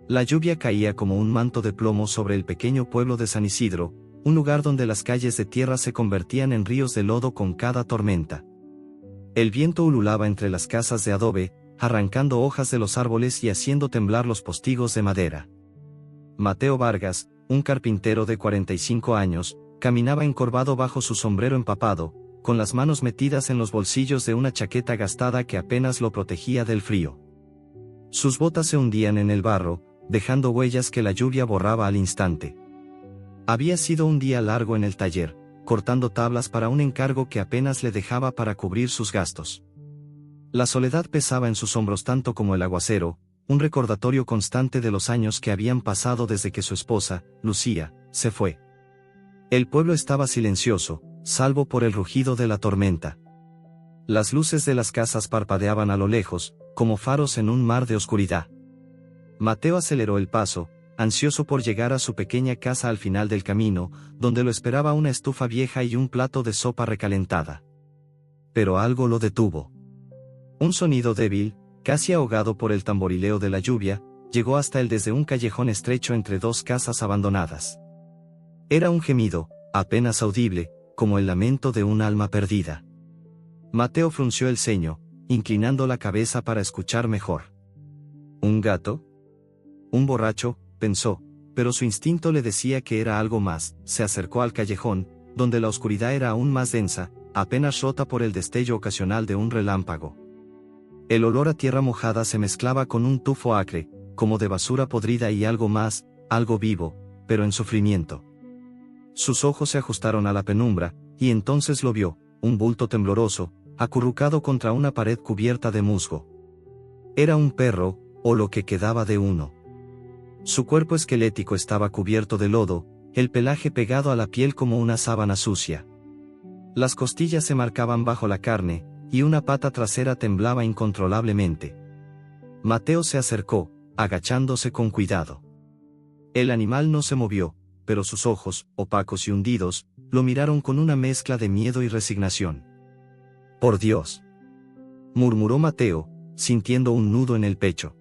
La lluvia caía como un manto de plomo sobre el pequeño pueblo de San Isidro, un lugar donde las calles de tierra se convertían en ríos de lodo con cada tormenta. El viento ululaba entre las casas de adobe, arrancando hojas de los árboles y haciendo temblar los postigos de madera. Mateo Vargas, un carpintero de 45 años, caminaba encorvado bajo su sombrero empapado, con las manos metidas en los bolsillos de una chaqueta gastada que apenas lo protegía del frío. Sus botas se hundían en el barro, dejando huellas que la lluvia borraba al instante. Había sido un día largo en el taller, cortando tablas para un encargo que apenas le dejaba para cubrir sus gastos. La soledad pesaba en sus hombros tanto como el aguacero, un recordatorio constante de los años que habían pasado desde que su esposa, Lucía, se fue. El pueblo estaba silencioso, salvo por el rugido de la tormenta. Las luces de las casas parpadeaban a lo lejos, como faros en un mar de oscuridad. Mateo aceleró el paso, ansioso por llegar a su pequeña casa al final del camino, donde lo esperaba una estufa vieja y un plato de sopa recalentada. Pero algo lo detuvo. Un sonido débil, casi ahogado por el tamborileo de la lluvia, llegó hasta él desde un callejón estrecho entre dos casas abandonadas. Era un gemido, apenas audible, como el lamento de un alma perdida. Mateo frunció el ceño, inclinando la cabeza para escuchar mejor. ¿Un gato? Un borracho, pensó, pero su instinto le decía que era algo más. Se acercó al callejón, donde la oscuridad era aún más densa, apenas rota por el destello ocasional de un relámpago. El olor a tierra mojada se mezclaba con un tufo acre, como de basura podrida y algo más, algo vivo, pero en sufrimiento. Sus ojos se ajustaron a la penumbra, y entonces lo vio, un bulto tembloroso, acurrucado contra una pared cubierta de musgo. Era un perro, o lo que quedaba de uno. Su cuerpo esquelético estaba cubierto de lodo, el pelaje pegado a la piel como una sábana sucia. Las costillas se marcaban bajo la carne, y una pata trasera temblaba incontrolablemente. Mateo se acercó, agachándose con cuidado. El animal no se movió, pero sus ojos, opacos y hundidos, lo miraron con una mezcla de miedo y resignación. «Por Dios», murmuró Mateo, sintiendo un nudo en el pecho.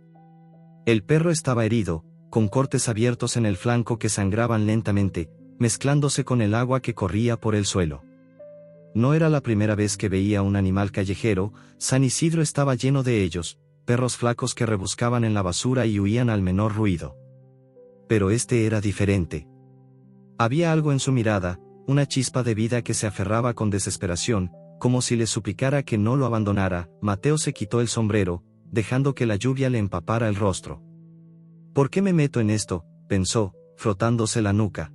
El perro estaba herido, con cortes abiertos en el flanco que sangraban lentamente, mezclándose con el agua que corría por el suelo. No era la primera vez que veía un animal callejero. San Isidro estaba lleno de ellos, perros flacos que rebuscaban en la basura y huían al menor ruido. Pero este era diferente. Había algo en su mirada, una chispa de vida que se aferraba con desesperación, como si le suplicara que no lo abandonara. Mateo se quitó el sombrero, dejando que la lluvia le empapara el rostro. «¿Por qué me meto en esto?», pensó, frotándose la nuca.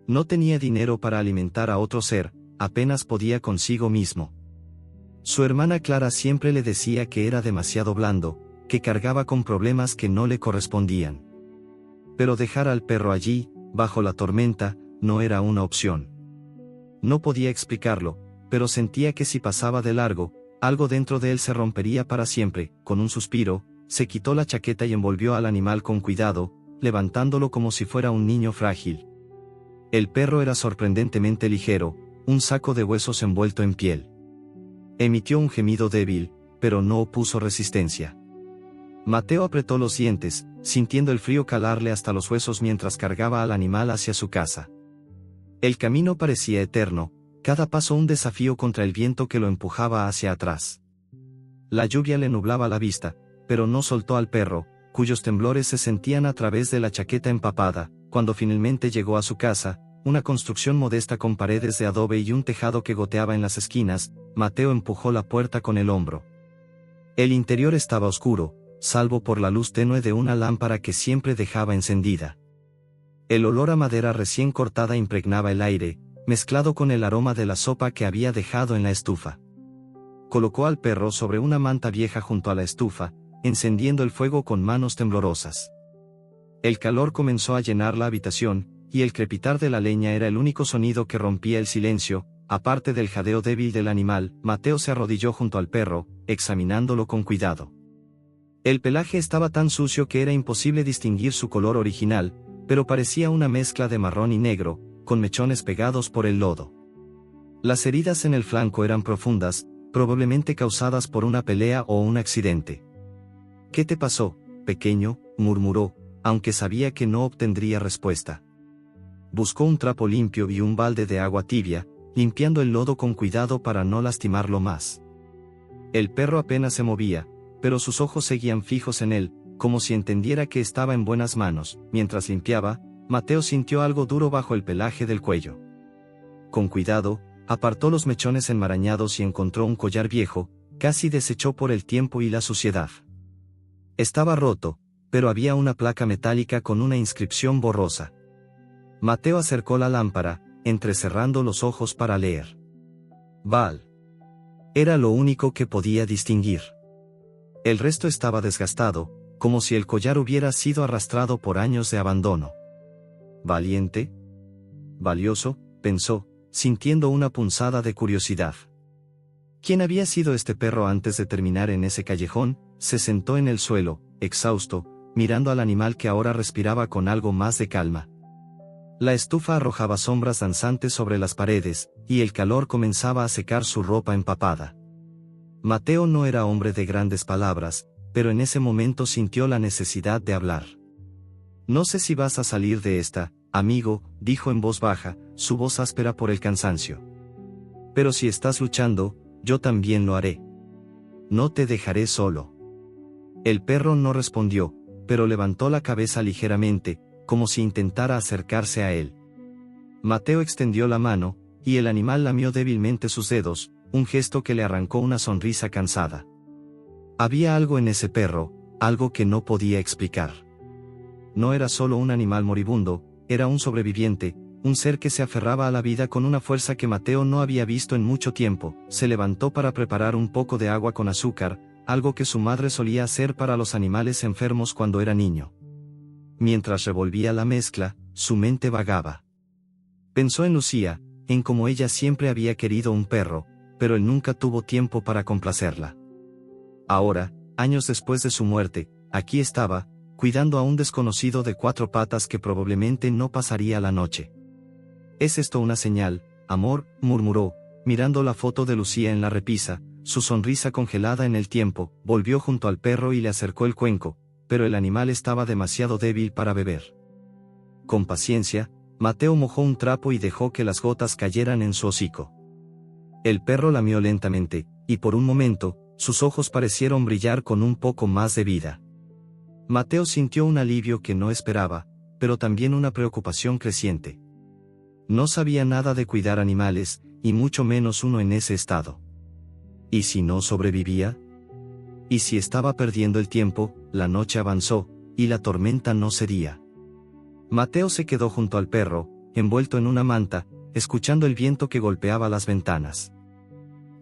No tenía dinero para alimentar a otro ser, apenas podía consigo mismo. Su hermana Clara siempre le decía que era demasiado blando, que cargaba con problemas que no le correspondían. Pero dejar al perro allí, bajo la tormenta, no era una opción. No podía explicarlo, pero sentía que si pasaba de largo, algo dentro de él se rompería para siempre. Con un suspiro, se quitó la chaqueta y envolvió al animal con cuidado, levantándolo como si fuera un niño frágil. El perro era sorprendentemente ligero, un saco de huesos envuelto en piel. Emitió un gemido débil, pero no opuso resistencia. Mateo apretó los dientes, sintiendo el frío calarle hasta los huesos mientras cargaba al animal hacia su casa. El camino parecía eterno, cada paso un desafío contra el viento que lo empujaba hacia atrás. La lluvia le nublaba la vista, pero no soltó al perro, cuyos temblores se sentían a través de la chaqueta empapada. Cuando finalmente llegó a su casa, una construcción modesta con paredes de adobe y un tejado que goteaba en las esquinas, Mateo empujó la puerta con el hombro. El interior estaba oscuro, salvo por la luz tenue de una lámpara que siempre dejaba encendida. El olor a madera recién cortada impregnaba el aire, mezclado con el aroma de la sopa que había dejado en la estufa. Colocó al perro sobre una manta vieja junto a la estufa, encendiendo el fuego con manos temblorosas. El calor comenzó a llenar la habitación, y el crepitar de la leña era el único sonido que rompía el silencio. Aparte del jadeo débil del animal, Mateo se arrodilló junto al perro, examinándolo con cuidado. El pelaje estaba tan sucio que era imposible distinguir su color original, pero parecía una mezcla de marrón y negro, con mechones pegados por el lodo. Las heridas en el flanco eran profundas, probablemente causadas por una pelea o un accidente. «¿Qué te pasó, pequeño?», murmuró, aunque sabía que no obtendría respuesta. Buscó un trapo limpio y un balde de agua tibia, limpiando el lodo con cuidado para no lastimarlo más. El perro apenas se movía, pero sus ojos seguían fijos en él, como si entendiera que estaba en buenas manos. Mientras limpiaba, Mateo sintió algo duro bajo el pelaje del cuello. Con cuidado, apartó los mechones enmarañados y encontró un collar viejo, casi deshecho por el tiempo y la suciedad. Estaba roto, pero había una placa metálica con una inscripción borrosa. Mateo acercó la lámpara, entrecerrando los ojos para leer. Val. Era lo único que podía distinguir. El resto estaba desgastado, como si el collar hubiera sido arrastrado por años de abandono. ¿Valiente? Valioso, pensó, sintiendo una punzada de curiosidad. ¿Quién había sido este perro antes de terminar en ese callejón? Se sentó en el suelo, exhausto, mirando al animal que ahora respiraba con algo más de calma. La estufa arrojaba sombras danzantes sobre las paredes, y el calor comenzaba a secar su ropa empapada. Mateo no era hombre de grandes palabras, pero en ese momento sintió la necesidad de hablar. «No sé si vas a salir de esta, amigo», dijo en voz baja, su voz áspera por el cansancio. «Pero si estás luchando, yo también lo haré. No te dejaré solo». El perro no respondió, pero levantó la cabeza ligeramente, como si intentara acercarse a él. Mateo extendió la mano, y el animal lamió débilmente sus dedos, un gesto que le arrancó una sonrisa cansada. Había algo en ese perro, algo que no podía explicar. No era solo un animal moribundo, era un sobreviviente, un ser que se aferraba a la vida con una fuerza que Mateo no había visto en mucho tiempo. Se levantó para preparar un poco de agua con azúcar, algo que su madre solía hacer para los animales enfermos cuando era niño. Mientras revolvía la mezcla, su mente vagaba. Pensó en Lucía, en cómo ella siempre había querido un perro, pero él nunca tuvo tiempo para complacerla. Ahora, años después de su muerte, aquí estaba, cuidando a un desconocido de 4 patas que probablemente no pasaría la noche. «¿Es esto una señal, amor?», murmuró, mirando la foto de Lucía en la repisa, su sonrisa congelada en el tiempo. Volvió junto al perro y le acercó el cuenco, pero el animal estaba demasiado débil para beber. Con paciencia, Mateo mojó un trapo y dejó que las gotas cayeran en su hocico. El perro lamió lentamente, y por un momento, sus ojos parecieron brillar con un poco más de vida. Mateo sintió un alivio que no esperaba, pero también una preocupación creciente. No sabía nada de cuidar animales, y mucho menos uno en ese estado. ¿Y si no sobrevivía? ¿Y si estaba perdiendo el tiempo? La noche avanzó, y la tormenta no cedía. Mateo se quedó junto al perro, envuelto en una manta, escuchando el viento que golpeaba las ventanas.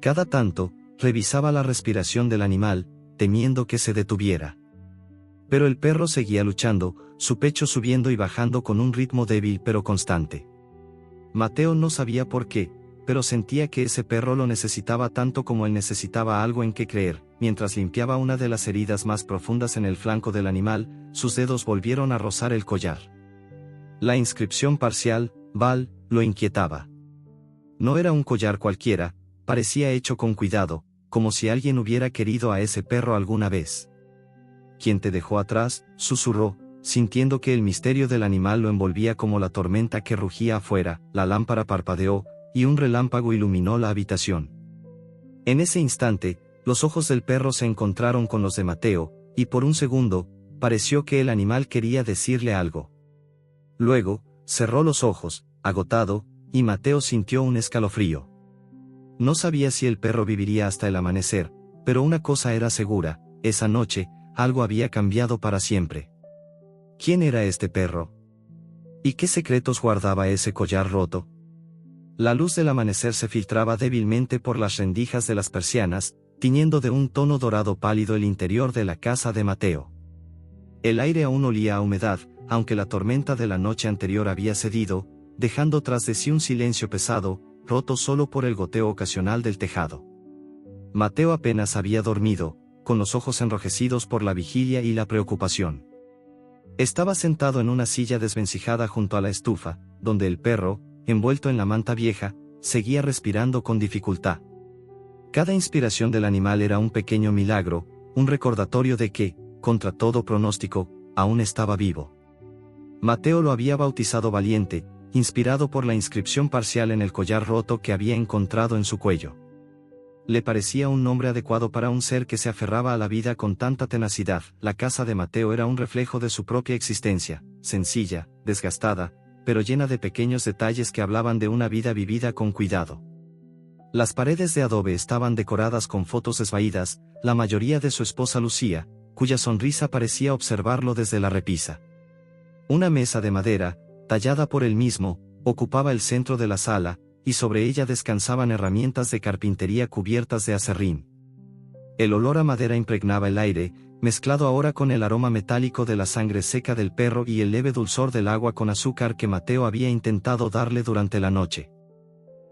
Cada tanto, revisaba la respiración del animal, temiendo que se detuviera. Pero el perro seguía luchando, su pecho subiendo y bajando con un ritmo débil pero constante. Mateo no sabía por qué, pero sentía que ese perro lo necesitaba tanto como él necesitaba algo en que creer. Mientras limpiaba una de las heridas más profundas en el flanco del animal, sus dedos volvieron a rozar el collar. La inscripción parcial, Val, lo inquietaba. No era un collar cualquiera, parecía hecho con cuidado, como si alguien hubiera querido a ese perro alguna vez. «¿Quién te dejó atrás?», susurró, sintiendo que el misterio del animal lo envolvía como la tormenta que rugía afuera. La lámpara parpadeó, y un relámpago iluminó la habitación. En ese instante, los ojos del perro se encontraron con los de Mateo, y por un segundo, pareció que el animal quería decirle algo. Luego, cerró los ojos, agotado, y Mateo sintió un escalofrío. No sabía si el perro viviría hasta el amanecer, pero una cosa era segura: esa noche, algo había cambiado para siempre. ¿Quién era este perro? ¿Y qué secretos guardaba ese collar roto? La luz del amanecer se filtraba débilmente por las rendijas de las persianas, tiñendo de un tono dorado pálido el interior de la casa de Mateo. El aire aún olía a humedad, aunque la tormenta de la noche anterior había cedido, dejando tras de sí un silencio pesado, roto solo por el goteo ocasional del tejado. Mateo apenas había dormido, con los ojos enrojecidos por la vigilia y la preocupación. Estaba sentado en una silla desvencijada junto a la estufa, donde el perro, envuelto en la manta vieja, seguía respirando con dificultad. Cada inspiración del animal era un pequeño milagro, un recordatorio de que, contra todo pronóstico, aún estaba vivo. Mateo lo había bautizado Valiente, inspirado por la inscripción parcial en el collar roto que había encontrado en su cuello. Le parecía un nombre adecuado para un ser que se aferraba a la vida con tanta tenacidad. La casa de Mateo era un reflejo de su propia existencia, sencilla, desgastada, pero llena de pequeños detalles que hablaban de una vida vivida con cuidado. Las paredes de adobe estaban decoradas con fotos esvaídas, la mayoría de su esposa Lucía, cuya sonrisa parecía observarlo desde la repisa. Una mesa de madera, tallada por él mismo, ocupaba el centro de la sala, y sobre ella descansaban herramientas de carpintería cubiertas de aserrín. El olor a madera impregnaba el aire, mezclado ahora con el aroma metálico de la sangre seca del perro y el leve dulzor del agua con azúcar que Mateo había intentado darle durante la noche.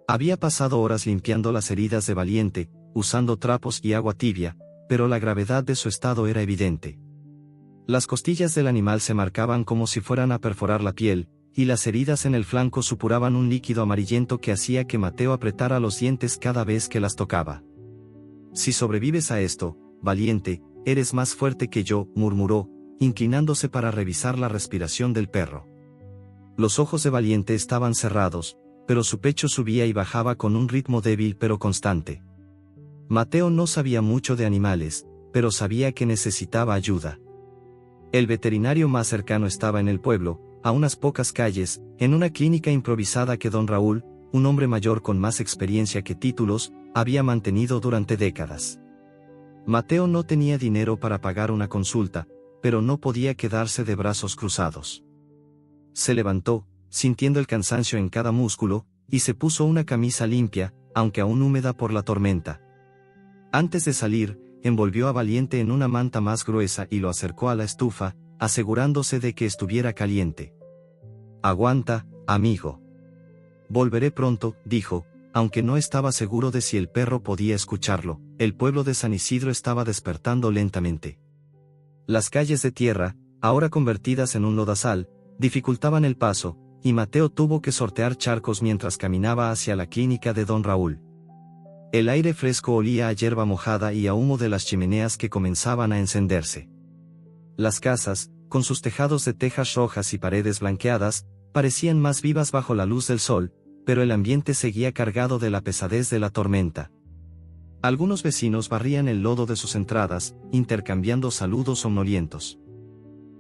Había pasado horas limpiando las heridas de Valiente, usando trapos y agua tibia, pero la gravedad de su estado era evidente. Las costillas del animal se marcaban como si fueran a perforar la piel, y las heridas en el flanco supuraban un líquido amarillento que hacía que Mateo apretara los dientes cada vez que las tocaba. «Si sobrevives a esto, Valiente, eres más fuerte que yo», murmuró, inclinándose para revisar la respiración del perro. Los ojos de Valiente estaban cerrados, pero su pecho subía y bajaba con un ritmo débil pero constante. Mateo no sabía mucho de animales, pero sabía que necesitaba ayuda. El veterinario más cercano estaba en el pueblo, a unas pocas calles, en una clínica improvisada que don Raúl, un hombre mayor con más experiencia que títulos, había mantenido durante décadas. Mateo no tenía dinero para pagar una consulta, pero no podía quedarse de brazos cruzados. Se levantó, sintiendo el cansancio en cada músculo, y se puso una camisa limpia, aunque aún húmeda por la tormenta. Antes de salir, envolvió a Valiente en una manta más gruesa y lo acercó a la estufa, asegurándose de que estuviera caliente. «Aguanta, amigo. Volveré pronto», dijo, aunque no estaba seguro de si el perro podía escucharlo. El pueblo de San Isidro estaba despertando lentamente. Las calles de tierra, ahora convertidas en un lodazal, dificultaban el paso, y Mateo tuvo que sortear charcos mientras caminaba hacia la clínica de don Raúl. El aire fresco olía a hierba mojada y a humo de las chimeneas que comenzaban a encenderse. Las casas, con sus tejados de tejas rojas y paredes blanqueadas, parecían más vivas bajo la luz del sol, pero el ambiente seguía cargado de la pesadez de la tormenta. Algunos vecinos barrían el lodo de sus entradas, intercambiando saludos somnolientos.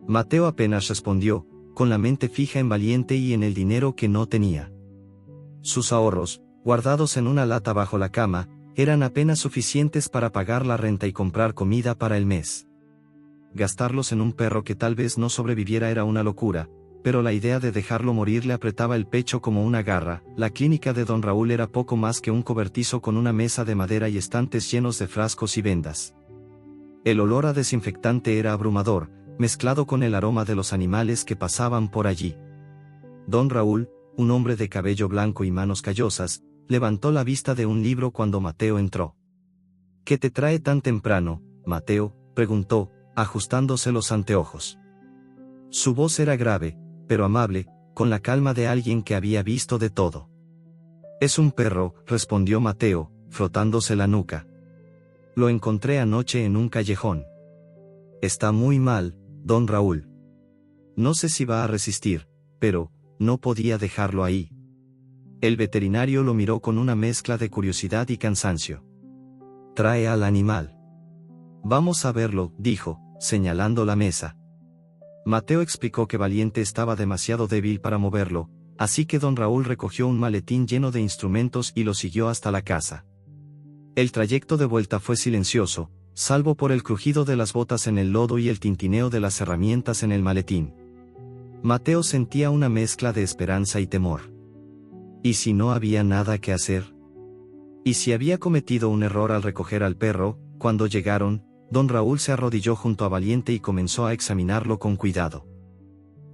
Mateo apenas respondió, con la mente fija en Valiente y en el dinero que no tenía. Sus ahorros, guardados en una lata bajo la cama, eran apenas suficientes para pagar la renta y comprar comida para el mes. Gastarlos en un perro que tal vez no sobreviviera era una locura, pero la idea de dejarlo morir le apretaba el pecho como una garra. La clínica de don Raúl era poco más que un cobertizo con una mesa de madera y estantes llenos de frascos y vendas. El olor a desinfectante era abrumador, mezclado con el aroma de los animales que pasaban por allí. Don Raúl, un hombre de cabello blanco y manos callosas, levantó la vista de un libro cuando Mateo entró. «¿Qué te trae tan temprano, Mateo?», preguntó, ajustándose los anteojos. Su voz era grave, pero amable, con la calma de alguien que había visto de todo. «Es un perro», respondió Mateo, frotándose la nuca. «Lo encontré anoche en un callejón. Está muy mal, don Raúl. No sé si va a resistir, pero no podía dejarlo ahí». El veterinario lo miró con una mezcla de curiosidad y cansancio. «Trae al animal». «Vamos a verlo», dijo, señalando la mesa. Mateo explicó que Valiente estaba demasiado débil para moverlo, así que don Raúl recogió un maletín lleno de instrumentos y lo siguió hasta la casa. El trayecto de vuelta fue silencioso, salvo por el crujido de las botas en el lodo y el tintineo de las herramientas en el maletín. Mateo sentía una mezcla de esperanza y temor. ¿Y si no había nada que hacer? ¿Y si había cometido un error al recoger al perro? Cuando llegaron, don Raúl se arrodilló junto a Valiente y comenzó a examinarlo con cuidado.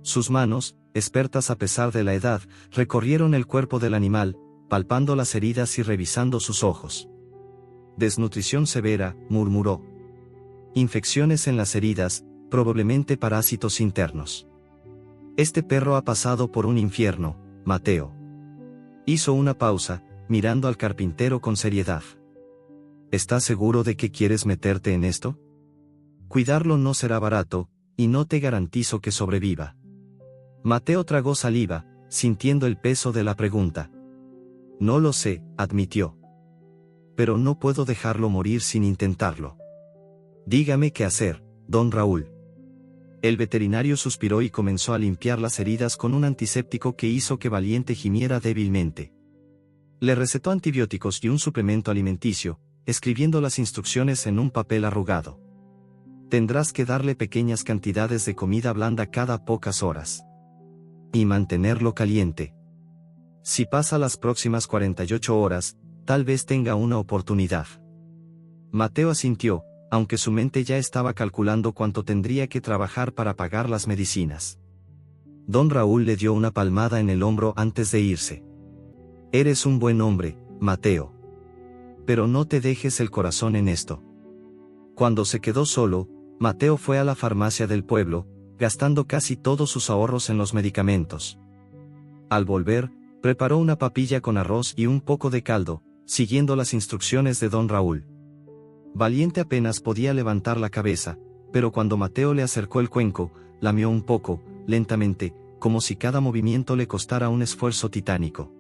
Sus manos, expertas a pesar de la edad, recorrieron el cuerpo del animal, palpando las heridas y revisando sus ojos. «Desnutrición severa», murmuró. «Infecciones en las heridas, probablemente parásitos internos. Este perro ha pasado por un infierno, Mateo». Hizo una pausa, mirando al carpintero con seriedad. «¿Estás seguro de que quieres meterte en esto? Cuidarlo no será barato, y no te garantizo que sobreviva. Mateo tragó saliva, sintiendo el peso de la pregunta. No lo sé, admitió. Pero no puedo dejarlo morir sin intentarlo. Dígame qué hacer, don Raúl. El veterinario suspiró y comenzó a limpiar las heridas con un antiséptico que hizo que Valiente gimiera débilmente. Le recetó antibióticos y un suplemento alimenticio, escribiendo las instrucciones en un papel arrugado. Tendrás que darle pequeñas cantidades de comida blanda cada pocas horas. Y mantenerlo caliente. Si pasa las próximas 48 horas, tal vez tenga una oportunidad. Mateo asintió, aunque su mente ya estaba calculando cuánto tendría que trabajar para pagar las medicinas. Don Raúl le dio una palmada en el hombro antes de irse. Eres un buen hombre, Mateo. Pero no te dejes el corazón en esto. Cuando se quedó solo, Mateo fue a la farmacia del pueblo, gastando casi todos sus ahorros en los medicamentos. Al volver, preparó una papilla con arroz y un poco de caldo, siguiendo las instrucciones de don Raúl. Valiente apenas podía levantar la cabeza, pero cuando Mateo le acercó el cuenco, lamió un poco, lentamente, como si cada movimiento le costara un esfuerzo titánico.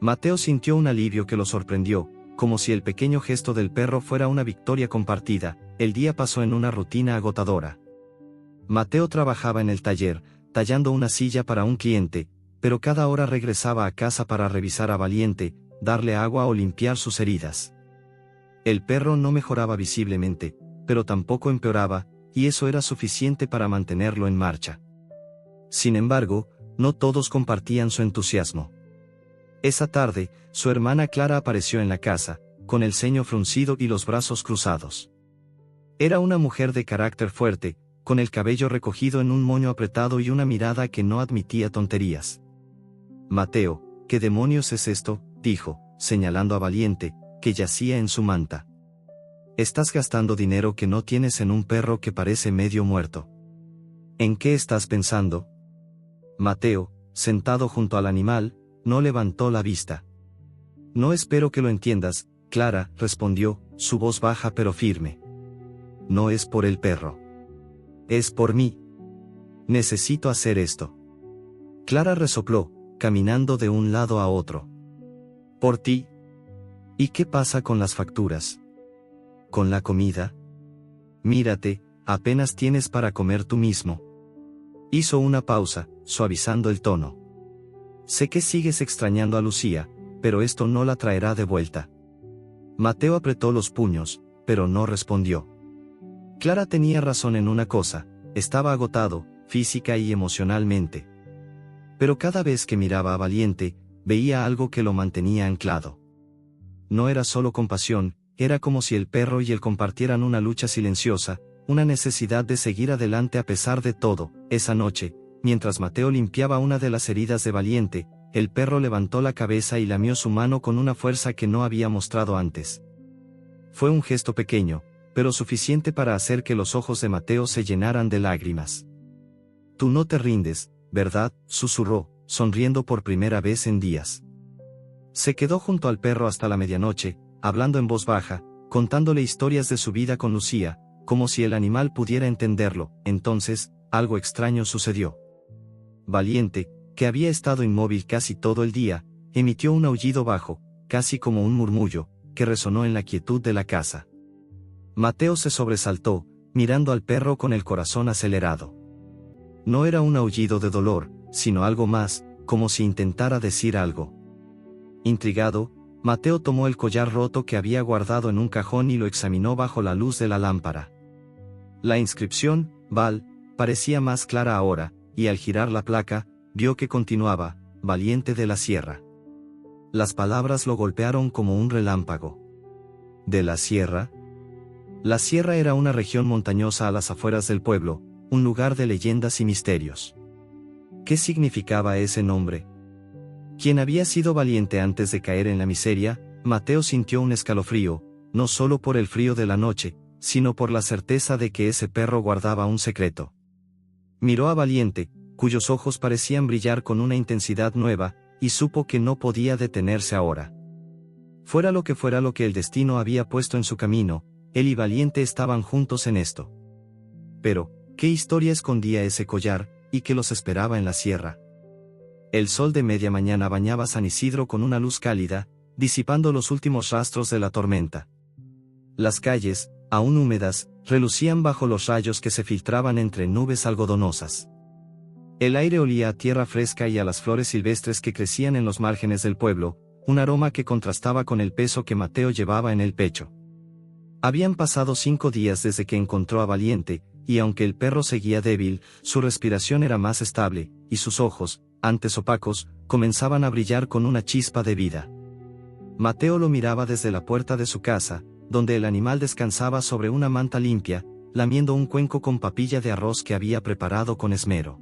Mateo sintió un alivio que lo sorprendió, como si el pequeño gesto del perro fuera una victoria compartida. El día pasó en una rutina agotadora. Mateo trabajaba en el taller, tallando una silla para un cliente, pero cada hora regresaba a casa para revisar a Valiente, darle agua o limpiar sus heridas. El perro no mejoraba visiblemente, pero tampoco empeoraba, y eso era suficiente para mantenerlo en marcha. Sin embargo, no todos compartían su entusiasmo. Esa tarde, su hermana Clara apareció en la casa, con el ceño fruncido y los brazos cruzados. Era una mujer de carácter fuerte, con el cabello recogido en un moño apretado y una mirada que no admitía tonterías. Mateo, ¿qué demonios es esto?, dijo, señalando a Valiente, que yacía en su manta. Estás gastando dinero que no tienes en un perro que parece medio muerto. ¿En qué estás pensando? Mateo, sentado junto al animal, no levantó la vista. No espero que lo entiendas, Clara, respondió, su voz baja pero firme. No es por el perro. Es por mí. Necesito hacer esto. Clara resopló, caminando de un lado a otro. ¿Por ti? ¿Y qué pasa con las facturas? ¿Con la comida? Mírate, apenas tienes para comer tú mismo. Hizo una pausa, suavizando el tono. Sé que sigues extrañando a Lucía, pero esto no la traerá de vuelta. Mateo apretó los puños, pero no respondió. Clara tenía razón en una cosa, estaba agotado, física y emocionalmente. Pero cada vez que miraba a Valiente, veía algo que lo mantenía anclado. No era solo compasión, era como si el perro y él compartieran una lucha silenciosa, una necesidad de seguir adelante a pesar de todo. Esa noche, mientras Mateo limpiaba una de las heridas de Valiente, el perro levantó la cabeza y lamió su mano con una fuerza que no había mostrado antes. Fue un gesto pequeño, pero suficiente para hacer que los ojos de Mateo se llenaran de lágrimas. Tú no te rindes, ¿verdad?, susurró, sonriendo por primera vez en días. Se quedó junto al perro hasta la medianoche, hablando en voz baja, contándole historias de su vida con Lucía, como si el animal pudiera entenderlo. Entonces, algo extraño sucedió. Valiente, que había estado inmóvil casi todo el día, emitió un aullido bajo, casi como un murmullo, que resonó en la quietud de la casa. Mateo se sobresaltó, mirando al perro con el corazón acelerado. No era un aullido de dolor, sino algo más, como si intentara decir algo. Intrigado, Mateo tomó el collar roto que había guardado en un cajón y lo examinó bajo la luz de la lámpara. La inscripción, Val, parecía más clara ahora, y al girar la placa, vio que continuaba, Valiente de la Sierra. Las palabras lo golpearon como un relámpago. ¿De la Sierra? La Sierra era una región montañosa a las afueras del pueblo, un lugar de leyendas y misterios. ¿Qué significaba ese nombre? Quien había sido valiente antes de caer en la miseria, Mateo sintió un escalofrío, no solo por el frío de la noche, sino por la certeza de que ese perro guardaba un secreto. Miró a Valiente, cuyos ojos parecían brillar con una intensidad nueva, y supo que no podía detenerse ahora. Fuera lo que el destino había puesto en su camino, él y Valiente estaban juntos en esto. Pero, ¿Qué historia escondía ese collar, y qué los esperaba en la sierra? El sol de media mañana bañaba San Isidro con una luz cálida, disipando los últimos rastros de la tormenta. Las calles, aún húmedas, relucían bajo los rayos que se filtraban entre nubes algodonosas. El aire olía a tierra fresca y a las flores silvestres que crecían en los márgenes del pueblo, un aroma que contrastaba con el peso que Mateo llevaba en el pecho. Habían pasado 5 días desde que encontró a Valiente, y aunque el perro seguía débil, su respiración era más estable, y sus ojos, antes opacos, comenzaban a brillar con una chispa de vida. Mateo lo miraba desde la puerta de su casa, donde el animal descansaba sobre una manta limpia, lamiendo un cuenco con papilla de arroz que había preparado con esmero.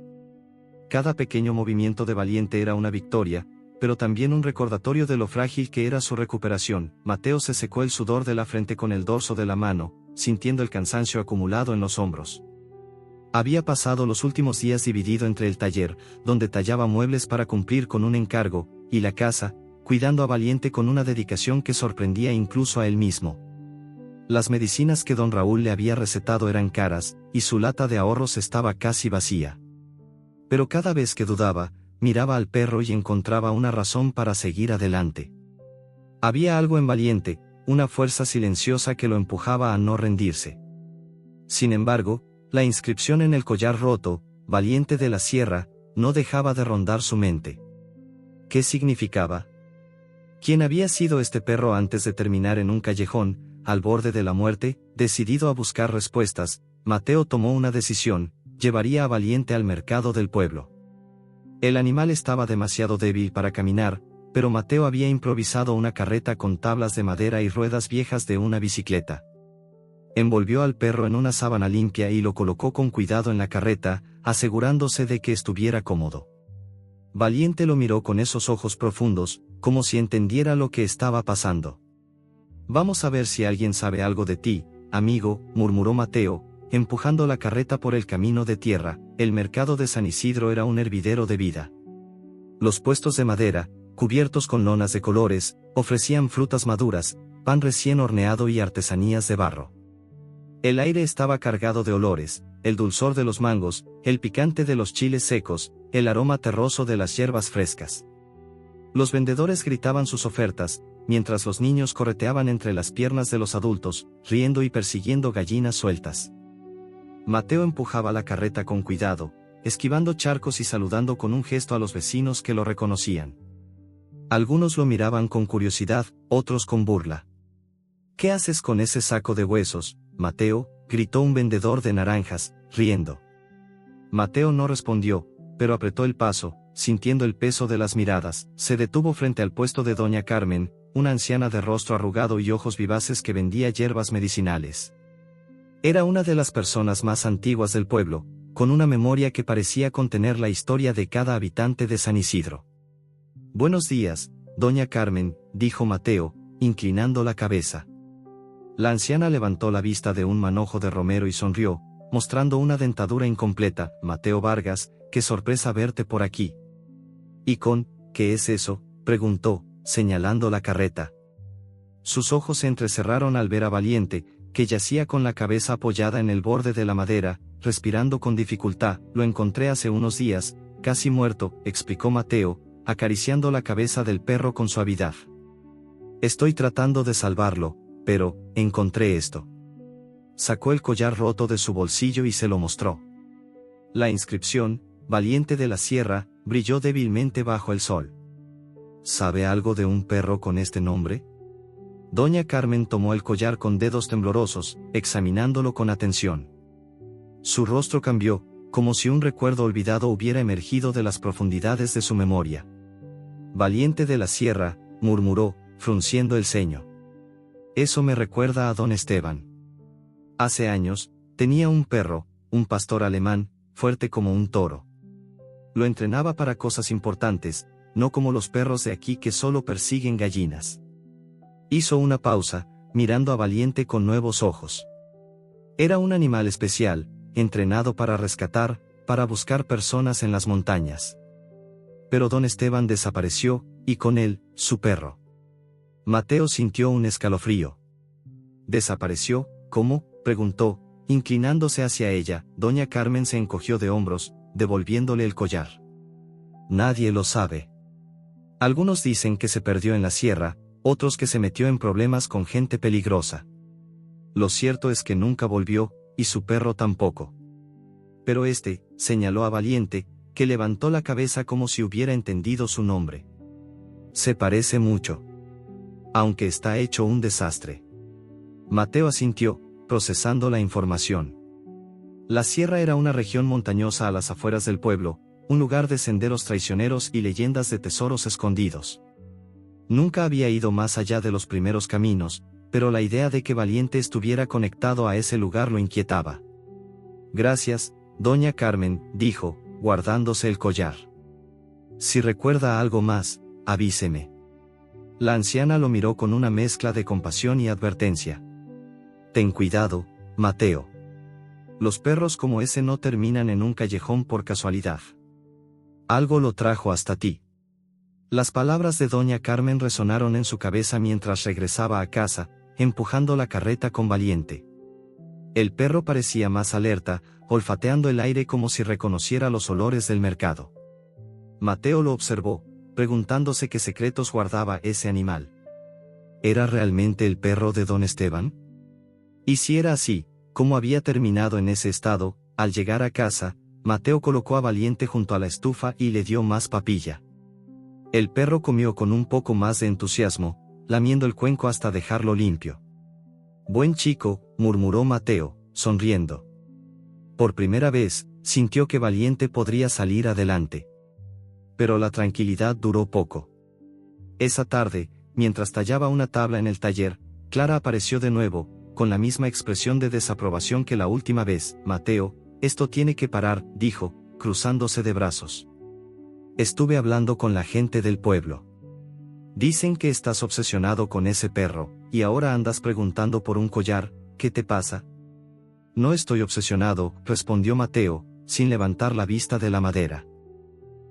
Cada pequeño movimiento de Valiente era una victoria, pero también un recordatorio de lo frágil que era su recuperación. Mateo se secó el sudor de la frente con el dorso de la mano, sintiendo el cansancio acumulado en los hombros. Había pasado los últimos días dividido entre el taller, donde tallaba muebles para cumplir con un encargo, y la casa, cuidando a Valiente con una dedicación que sorprendía incluso a él mismo. Las medicinas que don Raúl le había recetado eran caras, y su lata de ahorros estaba casi vacía. Pero cada vez que dudaba, miraba al perro y encontraba una razón para seguir adelante. Había algo en Valiente, una fuerza silenciosa que lo empujaba a no rendirse. Sin embargo, la inscripción en el collar roto, Valiente de la Sierra, no dejaba de rondar su mente. ¿Qué significaba? ¿Quién había sido este perro antes de terminar en un callejón, al borde de la muerte? Decidido a buscar respuestas, Mateo tomó una decisión: llevaría a Valiente al mercado del pueblo. El animal estaba demasiado débil para caminar, pero Mateo había improvisado una carreta con tablas de madera y ruedas viejas de una bicicleta. Envolvió al perro en una sábana limpia y lo colocó con cuidado en la carreta, asegurándose de que estuviera cómodo. Valiente lo miró con esos ojos profundos, como si entendiera lo que estaba pasando. «Vamos a ver si alguien sabe algo de ti, amigo», murmuró Mateo, empujando la carreta por el camino de tierra. El mercado de San Isidro era un hervidero de vida. Los puestos de madera, cubiertos con lonas de colores, ofrecían frutas maduras, pan recién horneado y artesanías de barro. El aire estaba cargado de olores, el dulzor de los mangos, el picante de los chiles secos, el aroma terroso de las hierbas frescas. Los vendedores gritaban sus ofertas, mientras los niños correteaban entre las piernas de los adultos, riendo y persiguiendo gallinas sueltas. Mateo empujaba la carreta con cuidado, esquivando charcos y saludando con un gesto a los vecinos que lo reconocían. Algunos lo miraban con curiosidad, otros con burla. «¿Qué haces con ese saco de huesos, Mateo?», gritó un vendedor de naranjas, riendo. Mateo no respondió, pero apretó el paso, sintiendo el peso de las miradas. Se detuvo frente al puesto de doña Carmen, una anciana de rostro arrugado y ojos vivaces que vendía hierbas medicinales. Era una de las personas más antiguas del pueblo, con una memoria que parecía contener la historia de cada habitante de San Isidro. «Buenos días, doña Carmen», dijo Mateo, inclinando la cabeza. La anciana levantó la vista de un manojo de romero y sonrió, mostrando una dentadura incompleta. «Mateo Vargas, qué sorpresa verte por aquí». «¿Y qué es eso?», preguntó, señalando la carreta. Sus ojos se entrecerraron al ver a Valiente, que yacía con la cabeza apoyada en el borde de la madera, respirando con dificultad. «Lo encontré hace unos días, casi muerto», explicó Mateo, acariciando la cabeza del perro con suavidad. «Estoy tratando de salvarlo, pero encontré esto». Sacó el collar roto de su bolsillo y se lo mostró. La inscripción, «Valiente de la Sierra», brilló débilmente bajo el sol. «¿Sabe algo de un perro con este nombre?». Doña Carmen tomó el collar con dedos temblorosos, examinándolo con atención. Su rostro cambió, como si un recuerdo olvidado hubiera emergido de las profundidades de su memoria. «Valiente de la Sierra», murmuró, frunciendo el ceño. «Eso me recuerda a don Esteban. Hace años, tenía un perro, un pastor alemán, fuerte como un toro. Lo entrenaba para cosas importantes, no como los perros de aquí que solo persiguen gallinas». Hizo una pausa, mirando a Valiente con nuevos ojos. Era un animal especial, entrenado para rescatar, para buscar personas en las montañas. Pero don Esteban desapareció, y con él, su perro. Mateo sintió un escalofrío. «¿Desapareció? ¿Cómo?», preguntó, Inclinándose hacia ella, doña Carmen se encogió de hombros, devolviéndole el collar. Nadie lo sabe. Algunos dicen que se perdió en la sierra, otros que se metió en problemas con gente peligrosa. Lo cierto es que nunca volvió, y su perro tampoco. Pero señaló a Valiente, que levantó la cabeza como si hubiera entendido su nombre. Se parece mucho. Aunque está hecho un desastre. Mateo asintió, procesando la información. La sierra era una región montañosa a las afueras del pueblo, un lugar de senderos traicioneros y leyendas de tesoros escondidos. Nunca había ido más allá de los primeros caminos, pero la idea de que Valiente estuviera conectado a ese lugar lo inquietaba. Gracias, doña Carmen, dijo, guardándose el collar. Si recuerda algo más, avíseme. La anciana lo miró con una mezcla de compasión y advertencia. Ten cuidado, Mateo. Los perros como ese no terminan en un callejón por casualidad. Algo lo trajo hasta ti. Las palabras de doña Carmen resonaron en su cabeza mientras regresaba a casa, empujando la carreta con Valiente. El perro parecía más alerta, olfateando el aire como si reconociera los olores del mercado. Mateo lo observó, preguntándose qué secretos guardaba ese animal. ¿Era realmente el perro de don Esteban? Y si era así, ¿cómo había terminado en ese estado? Al llegar a casa, Mateo colocó a Valiente junto a la estufa y le dio más papilla. El perro comió con un poco más de entusiasmo, lamiendo el cuenco hasta dejarlo limpio. Buen chico, murmuró Mateo, sonriendo. Por primera vez, sintió que Valiente podría salir adelante. Pero la tranquilidad duró poco. Esa tarde, mientras tallaba una tabla en el taller, Clara apareció de nuevo, con la misma expresión de desaprobación que la última vez. Mateo, esto tiene que parar, dijo, cruzándose de brazos. Estuve hablando con la gente del pueblo. Dicen que estás obsesionado con ese perro, y ahora andas preguntando por un collar. ¿Qué te pasa? No estoy obsesionado, respondió Mateo, sin levantar la vista de la madera.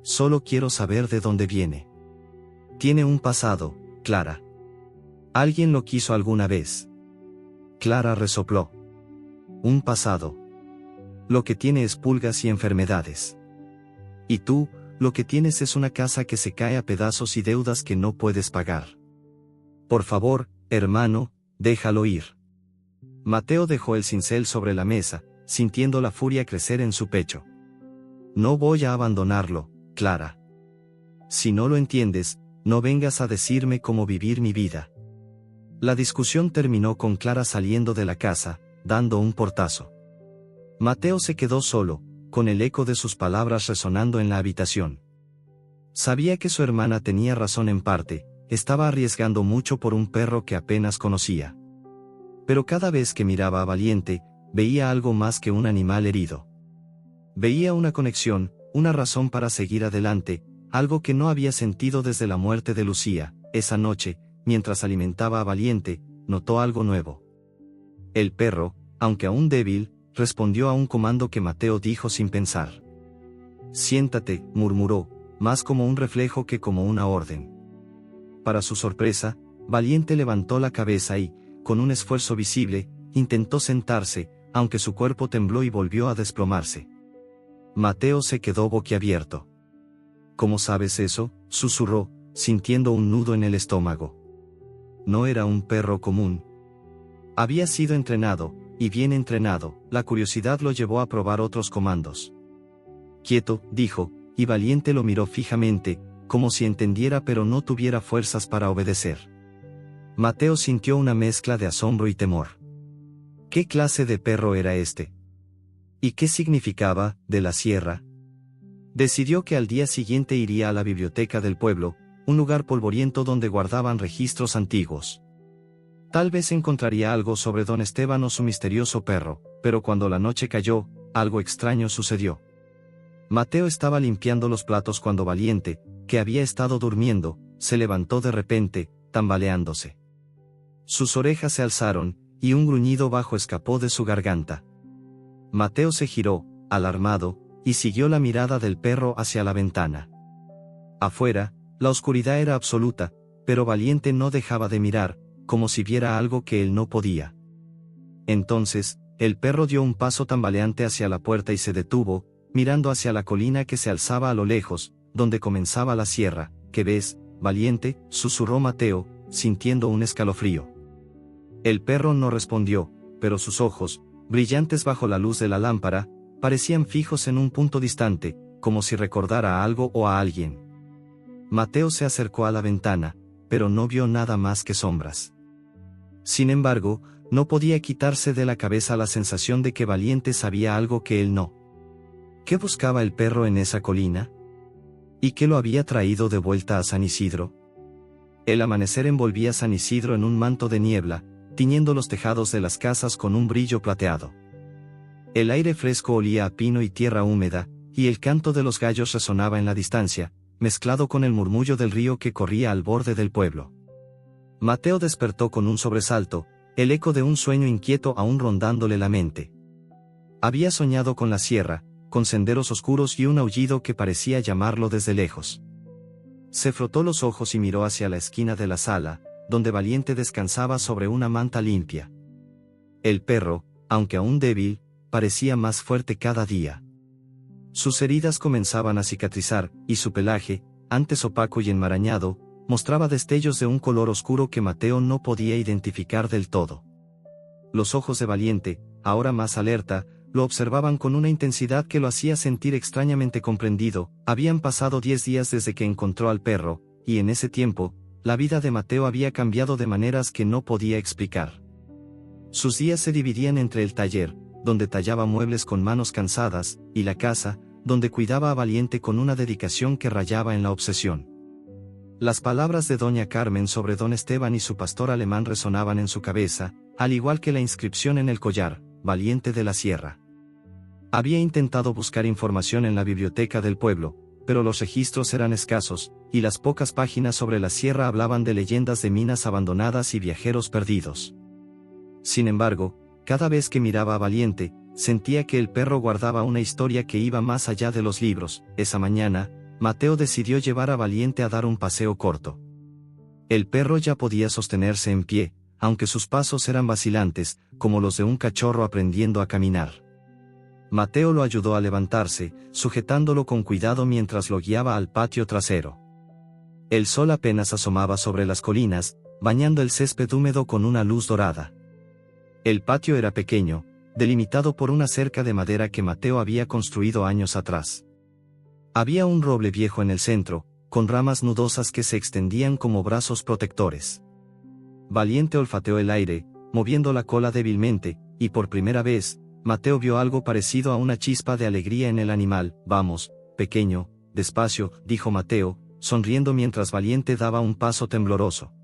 Solo quiero saber de dónde viene. Tiene un pasado, Clara. ¿Alguien lo quiso alguna vez? Clara resopló. Un pasado. Lo que tiene es pulgas y enfermedades. Y tú, lo que tienes es una casa que se cae a pedazos y deudas que no puedes pagar. Por favor, hermano, déjalo ir. Mateo dejó el cincel sobre la mesa, sintiendo la furia crecer en su pecho. No voy a abandonarlo, Clara. Si no lo entiendes, no vengas a decirme cómo vivir mi vida. La discusión terminó con Clara saliendo de la casa, dando un portazo. Mateo se quedó solo, con el eco de sus palabras resonando en la habitación. Sabía que su hermana tenía razón en parte, estaba arriesgando mucho por un perro que apenas conocía. Pero cada vez que miraba a Valiente, veía algo más que un animal herido. Veía una conexión, una razón para seguir adelante, algo que no había sentido desde la muerte de Lucía. Esa noche, mientras alimentaba a Valiente, notó algo nuevo. El perro, aunque aún débil, respondió a un comando que Mateo dijo sin pensar. Siéntate, murmuró, más como un reflejo que como una orden. Para su sorpresa, Valiente levantó la cabeza y, con un esfuerzo visible, intentó sentarse, aunque su cuerpo tembló y volvió a desplomarse. Mateo se quedó boquiabierto. ¿Cómo sabes eso?, susurró, sintiendo un nudo en el estómago. No era un perro común. Había sido entrenado, y bien entrenado. La curiosidad lo llevó a probar otros comandos. Quieto, dijo, y Valiente lo miró fijamente, como si entendiera pero no tuviera fuerzas para obedecer. Mateo sintió una mezcla de asombro y temor. ¿Qué clase de perro era este? ¿Y qué significaba, de la sierra? Decidió que al día siguiente iría a la biblioteca del pueblo, un lugar polvoriento donde guardaban registros antiguos. Tal vez encontraría algo sobre don Esteban o su misterioso perro, pero cuando la noche cayó, algo extraño sucedió. Mateo estaba limpiando los platos cuando Valiente, que había estado durmiendo, se levantó de repente, tambaleándose. Sus orejas se alzaron, y un gruñido bajo escapó de su garganta. Mateo se giró, alarmado, y siguió la mirada del perro hacia la ventana. Afuera, la oscuridad era absoluta, pero Valiente no dejaba de mirar, como si viera algo que él no podía. Entonces, El perro dio un paso tambaleante hacia la puerta y se detuvo, mirando hacia la colina que se alzaba a lo lejos, donde comenzaba la sierra. ¿Qué ves, valiente?, susurró Mateo, sintiendo un escalofrío. El perro no respondió, pero sus ojos, brillantes bajo la luz de la lámpara, parecían fijos en un punto distante, como si recordara a algo o a alguien. Mateo se acercó a la ventana, pero no vio nada más que sombras. Sin embargo, no podía quitarse de la cabeza la sensación de que Valiente sabía algo que él no. ¿Qué buscaba el perro en esa colina? ¿Y qué lo había traído de vuelta a San Isidro? El amanecer envolvía San Isidro en un manto de niebla, tiñendo los tejados de las casas con un brillo plateado. El aire fresco olía a pino y tierra húmeda, y el canto de los gallos resonaba en la distancia, mezclado con el murmullo del río que corría al borde del pueblo. Mateo despertó con un sobresalto, el eco de un sueño inquieto aún rondándole la mente. Había soñado con la sierra, con senderos oscuros y un aullido que parecía llamarlo desde lejos. Se frotó los ojos y miró hacia la esquina de la sala, donde Valiente descansaba sobre una manta limpia. El perro, aunque aún débil, parecía más fuerte cada día. Sus heridas comenzaban a cicatrizar, y su pelaje, antes opaco y enmarañado, mostraba destellos de un color oscuro que Mateo no podía identificar del todo. Los ojos de Valiente, ahora más alerta, lo observaban con una intensidad que lo hacía sentir extrañamente comprendido. Habían pasado 10 días desde que encontró al perro, y en ese tiempo, la vida de Mateo había cambiado de maneras que no podía explicar. Sus días se dividían entre el taller, donde tallaba muebles con manos cansadas, y la casa, donde cuidaba a Valiente con una dedicación que rayaba en la obsesión. Las palabras de doña Carmen sobre don Esteban y su pastor alemán resonaban en su cabeza, al igual que la inscripción en el collar, Valiente de la Sierra. Había intentado buscar información en la biblioteca del pueblo, pero los registros eran escasos, y las pocas páginas sobre la sierra hablaban de leyendas de minas abandonadas y viajeros perdidos. Sin embargo, cada vez que miraba a Valiente, sentía que el perro guardaba una historia que iba más allá de los libros. Esa mañana, Mateo decidió llevar a Valiente a dar un paseo corto. El perro ya podía sostenerse en pie, aunque sus pasos eran vacilantes, como los de un cachorro aprendiendo a caminar. Mateo lo ayudó a levantarse, sujetándolo con cuidado mientras lo guiaba al patio trasero. El sol apenas asomaba sobre las colinas, bañando el césped húmedo con una luz dorada. El patio era pequeño, delimitado por una cerca de madera que Mateo había construido años atrás. Había un roble viejo en el centro, con ramas nudosas que se extendían como brazos protectores. Valiente olfateó el aire, moviendo la cola débilmente, y por primera vez, Mateo vio algo parecido a una chispa de alegría en el animal. Vamos, pequeño, despacio, dijo Mateo, sonriendo mientras Valiente daba un paso tembloroso.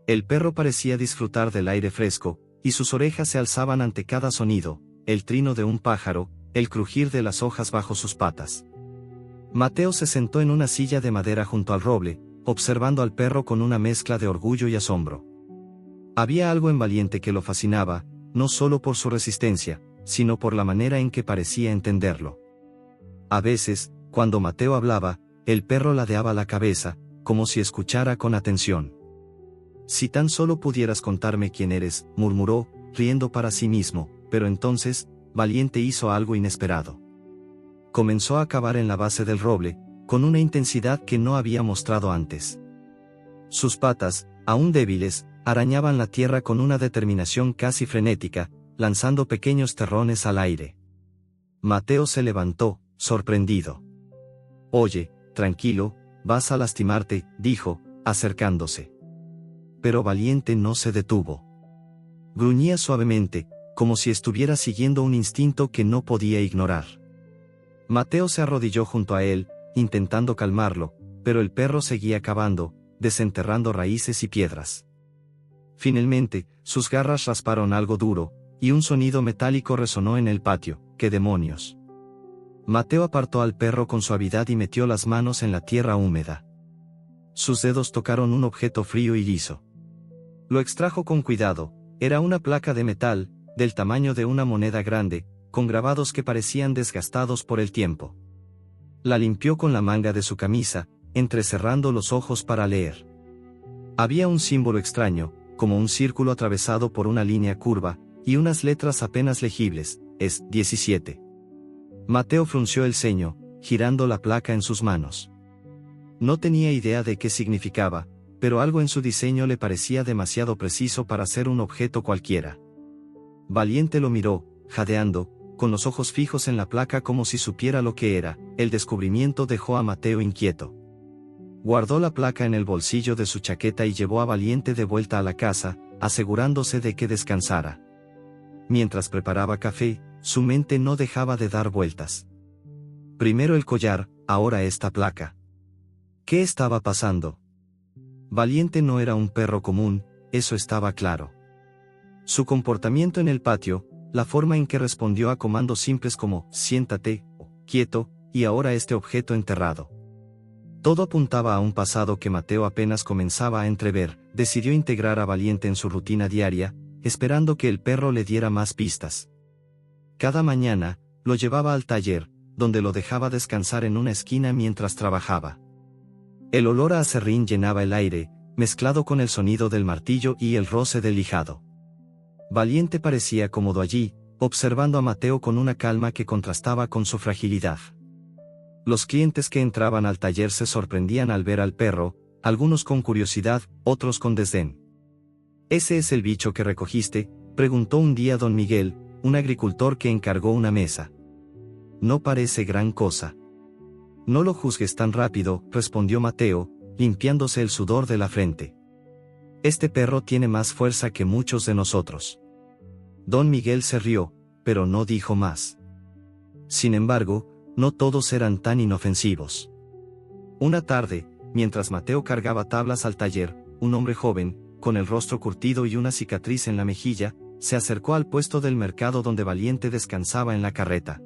El perro parecía disfrutar del aire fresco, y sus orejas se alzaban ante cada sonido, el trino de un pájaro, el crujir de las hojas bajo sus patas. Mateo se sentó en una silla de madera junto al roble, observando al perro con una mezcla de orgullo y asombro. Había algo en Valiente que lo fascinaba, no solo por su resistencia, sino por la manera en que parecía entenderlo. A veces, cuando Mateo hablaba, el perro ladeaba la cabeza, como si escuchara con atención. «Si tan solo pudieras contarme quién eres», murmuró, riendo para sí mismo, pero entonces, Valiente hizo algo inesperado. Comenzó a cavar en la base del roble, con una intensidad que no había mostrado antes. Sus patas, aún débiles, arañaban la tierra con una determinación casi frenética, lanzando pequeños terrones al aire. Mateo se levantó, sorprendido. «Oye, tranquilo, vas a lastimarte», dijo, acercándose. Pero Valiente no se detuvo. Gruñía suavemente, como si estuviera siguiendo un instinto que no podía ignorar. Mateo se arrodilló junto a él, intentando calmarlo, pero el perro seguía cavando, desenterrando raíces y piedras. Finalmente, sus garras rasparon algo duro, y un sonido metálico resonó en el patio. «¡Qué demonios!». Mateo apartó al perro con suavidad y metió las manos en la tierra húmeda. Sus dedos tocaron un objeto frío y liso. Lo extrajo con cuidado. Era una placa de metal, del tamaño de una moneda grande, con grabados que parecían desgastados por el tiempo. La limpió con la manga de su camisa, entrecerrando los ojos para leer. Había un símbolo extraño, como un círculo atravesado por una línea curva, y unas letras apenas legibles, es 17. Mateo frunció el ceño, girando la placa en sus manos. No tenía idea de qué significaba, pero algo en su diseño le parecía demasiado preciso para ser un objeto cualquiera. Valiente lo miró, jadeando, con los ojos fijos en la placa como si supiera lo que era. El descubrimiento dejó a Mateo inquieto. Guardó la placa en el bolsillo de su chaqueta y llevó a Valiente de vuelta a la casa, asegurándose de que descansara. Mientras preparaba café, su mente no dejaba de dar vueltas. Primero el collar, ahora esta placa. ¿Qué estaba pasando? Valiente no era un perro común, eso estaba claro. Su comportamiento en el patio, la forma en que respondió a comandos simples como siéntate, o quieto, y ahora este objeto enterrado. Todo apuntaba a un pasado que Mateo apenas comenzaba a entrever. Decidió integrar a Valiente en su rutina diaria, esperando que el perro le diera más pistas. Cada mañana, lo llevaba al taller, donde lo dejaba descansar en una esquina mientras trabajaba. El olor a aserrín llenaba el aire, mezclado con el sonido del martillo y el roce del lijado. Valiente parecía cómodo allí, observando a Mateo con una calma que contrastaba con su fragilidad. Los clientes que entraban al taller se sorprendían al ver al perro, algunos con curiosidad, otros con desdén. «¿Ese es el bicho que recogiste?», preguntó un día don Miguel, un agricultor que encargó una mesa. «No parece gran cosa». «No lo juzgues tan rápido», respondió Mateo, limpiándose el sudor de la frente. «Este perro tiene más fuerza que muchos de nosotros». Don Miguel se rió, pero no dijo más. Sin embargo, no todos eran tan inofensivos. Una tarde, mientras Mateo cargaba tablas al taller, un hombre joven, con el rostro curtido y una cicatriz en la mejilla, se acercó al puesto del mercado donde Valiente descansaba en la carreta.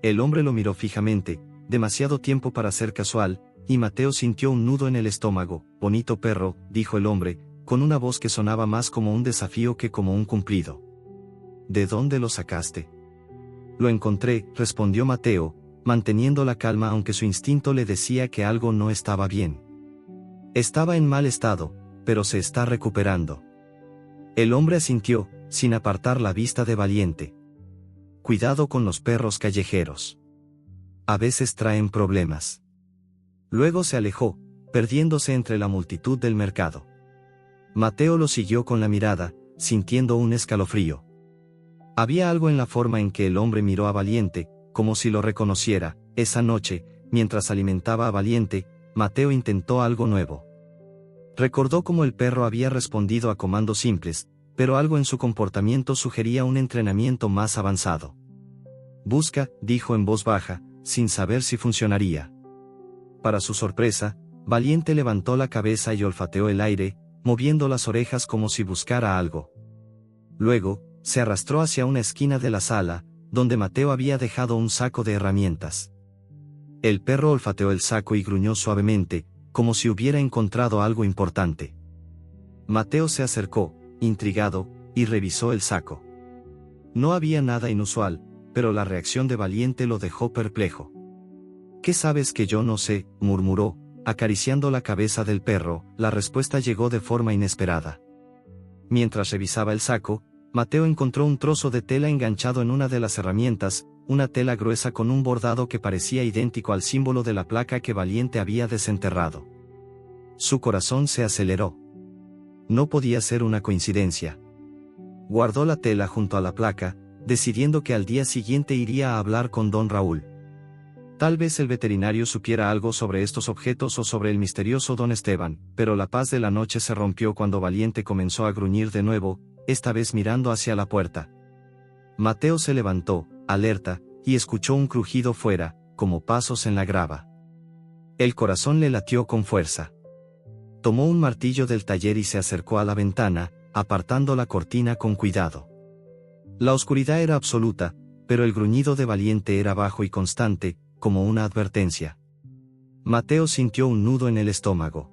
El hombre lo miró fijamente, demasiado tiempo para ser casual, y Mateo sintió un nudo en el estómago. «Bonito perro», dijo el hombre, con una voz que sonaba más como un desafío que como un cumplido. «¿De dónde lo sacaste?» «Lo encontré», respondió Mateo, manteniendo la calma aunque su instinto le decía que algo no estaba bien. «Estaba en mal estado, pero se está recuperando». El hombre asintió, sin apartar la vista de Valiente. «Cuidado con los perros callejeros. A veces traen problemas». Luego se alejó, perdiéndose entre la multitud del mercado. Mateo lo siguió con la mirada, sintiendo un escalofrío. Había algo en la forma en que el hombre miró a Valiente, como si lo reconociera. Esa noche, mientras alimentaba a Valiente, Mateo intentó algo nuevo. Recordó cómo el perro había respondido a comandos simples, pero algo en su comportamiento sugería un entrenamiento más avanzado. «Busca», dijo en voz baja, sin saber si funcionaría. Para su sorpresa, Valiente levantó la cabeza y olfateó el aire, moviendo las orejas como si buscara algo. Luego, se arrastró hacia una esquina de la sala, donde Mateo había dejado un saco de herramientas. El perro olfateó el saco y gruñó suavemente, como si hubiera encontrado algo importante. Mateo se acercó, intrigado, y revisó el saco. No había nada inusual, pero la reacción de Valiente lo dejó perplejo. «¿Qué sabes que yo no sé?», murmuró, acariciando la cabeza del perro. La respuesta llegó de forma inesperada. Mientras revisaba el saco, Mateo encontró un trozo de tela enganchado en una de las herramientas, una tela gruesa con un bordado que parecía idéntico al símbolo de la placa que Valiente había desenterrado. Su corazón se aceleró. No podía ser una coincidencia. Guardó la tela junto a la placa, decidiendo que al día siguiente iría a hablar con don Raúl. Tal vez el veterinario supiera algo sobre estos objetos o sobre el misterioso don Esteban, pero la paz de la noche se rompió cuando Valiente comenzó a gruñir de nuevo, esta vez mirando hacia la puerta. Mateo se levantó, alerta, y escuchó un crujido fuera, como pasos en la grava. El corazón le latió con fuerza. Tomó un martillo del taller y se acercó a la ventana, apartando la cortina con cuidado. La oscuridad era absoluta, pero el gruñido de Valiente era bajo y constante, como una advertencia. Mateo sintió un nudo en el estómago.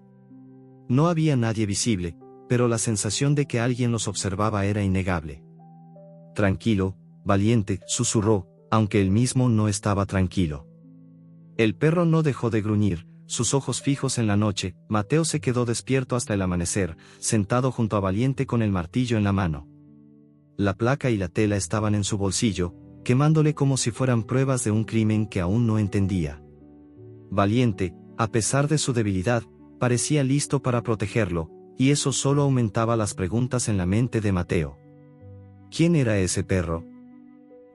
No había nadie visible, pero la sensación de que alguien los observaba era innegable. «Tranquilo, Valiente», susurró, aunque él mismo no estaba tranquilo. El perro no dejó de gruñir, sus ojos fijos en la noche. Mateo se quedó despierto hasta el amanecer, sentado junto a Valiente con el martillo en la mano. La placa y la tela estaban en su bolsillo, quemándole como si fueran pruebas de un crimen que aún no entendía. Valiente, a pesar de su debilidad, parecía listo para protegerlo, y eso solo aumentaba las preguntas en la mente de Mateo. ¿Quién era ese perro?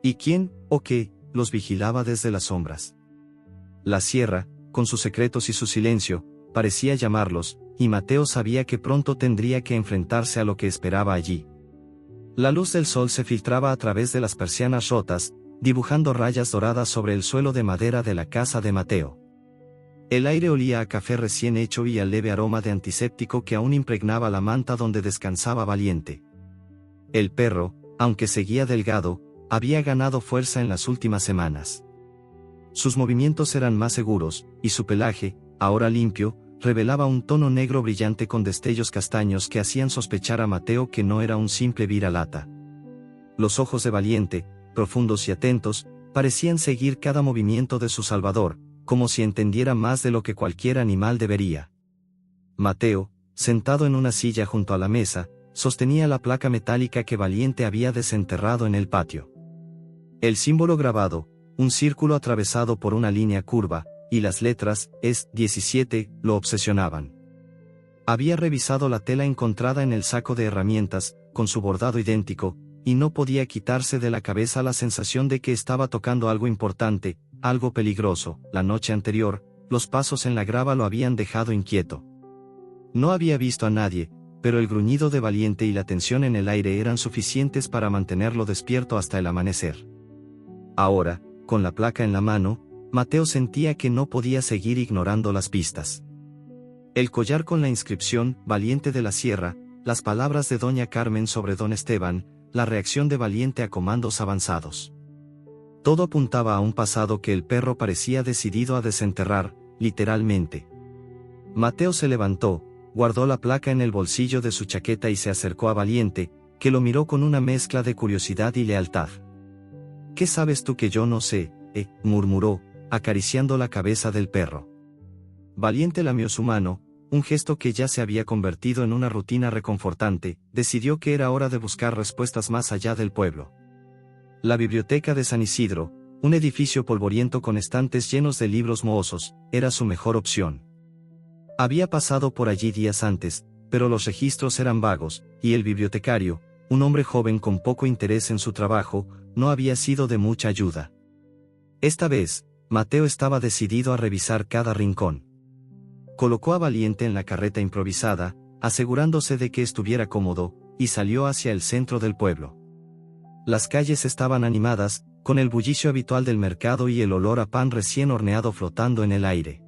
¿Y quién, o qué, los vigilaba desde las sombras? La sierra, con sus secretos y su silencio, parecía llamarlos, y Mateo sabía que pronto tendría que enfrentarse a lo que esperaba allí. La luz del sol se filtraba a través de las persianas rotas, dibujando rayas doradas sobre el suelo de madera de la casa de Mateo. El aire olía a café recién hecho y al leve aroma de antiséptico que aún impregnaba la manta donde descansaba Valiente. El perro, aunque seguía delgado, había ganado fuerza en las últimas semanas. Sus movimientos eran más seguros, y su pelaje, ahora limpio, revelaba un tono negro brillante con destellos castaños que hacían sospechar a Mateo que no era un simple viralata. Los ojos de Valiente, profundos y atentos, parecían seguir cada movimiento de su salvador, como si entendiera más de lo que cualquier animal debería. Mateo, sentado en una silla junto a la mesa, sostenía la placa metálica que Valiente había desenterrado en el patio. El símbolo grabado, un círculo atravesado por una línea curva, y las letras, es 17, lo obsesionaban. Había revisado la tela encontrada en el saco de herramientas, con su bordado idéntico, y no podía quitarse de la cabeza la sensación de que estaba tocando algo importante, algo peligroso. La noche anterior, los pasos en la grava lo habían dejado inquieto. No había visto a nadie, pero el gruñido de Valiente y la tensión en el aire eran suficientes para mantenerlo despierto hasta el amanecer. Ahora, con la placa en la mano, Mateo sentía que no podía seguir ignorando las pistas. El collar con la inscripción, Valiente de la Sierra, las palabras de doña Carmen sobre don Esteban, la reacción de Valiente a comandos avanzados. Todo apuntaba a un pasado que el perro parecía decidido a desenterrar, literalmente. Mateo se levantó, guardó la placa en el bolsillo de su chaqueta y se acercó a Valiente, que lo miró con una mezcla de curiosidad y lealtad. ¿Qué sabes tú que yo no sé?, murmuró, acariciando la cabeza del perro. Valiente lamió su mano, un gesto que ya se había convertido en una rutina reconfortante. Decidió que era hora de buscar respuestas más allá del pueblo. La biblioteca de San Isidro, un edificio polvoriento con estantes llenos de libros mohosos, era su mejor opción. Había pasado por allí días antes, pero los registros eran vagos, y el bibliotecario, un hombre joven con poco interés en su trabajo, no había sido de mucha ayuda. Esta vez, Mateo estaba decidido a revisar cada rincón. Colocó a Valiente en la carreta improvisada, asegurándose de que estuviera cómodo, y salió hacia el centro del pueblo. Las calles estaban animadas, con el bullicio habitual del mercado y el olor a pan recién horneado flotando en el aire.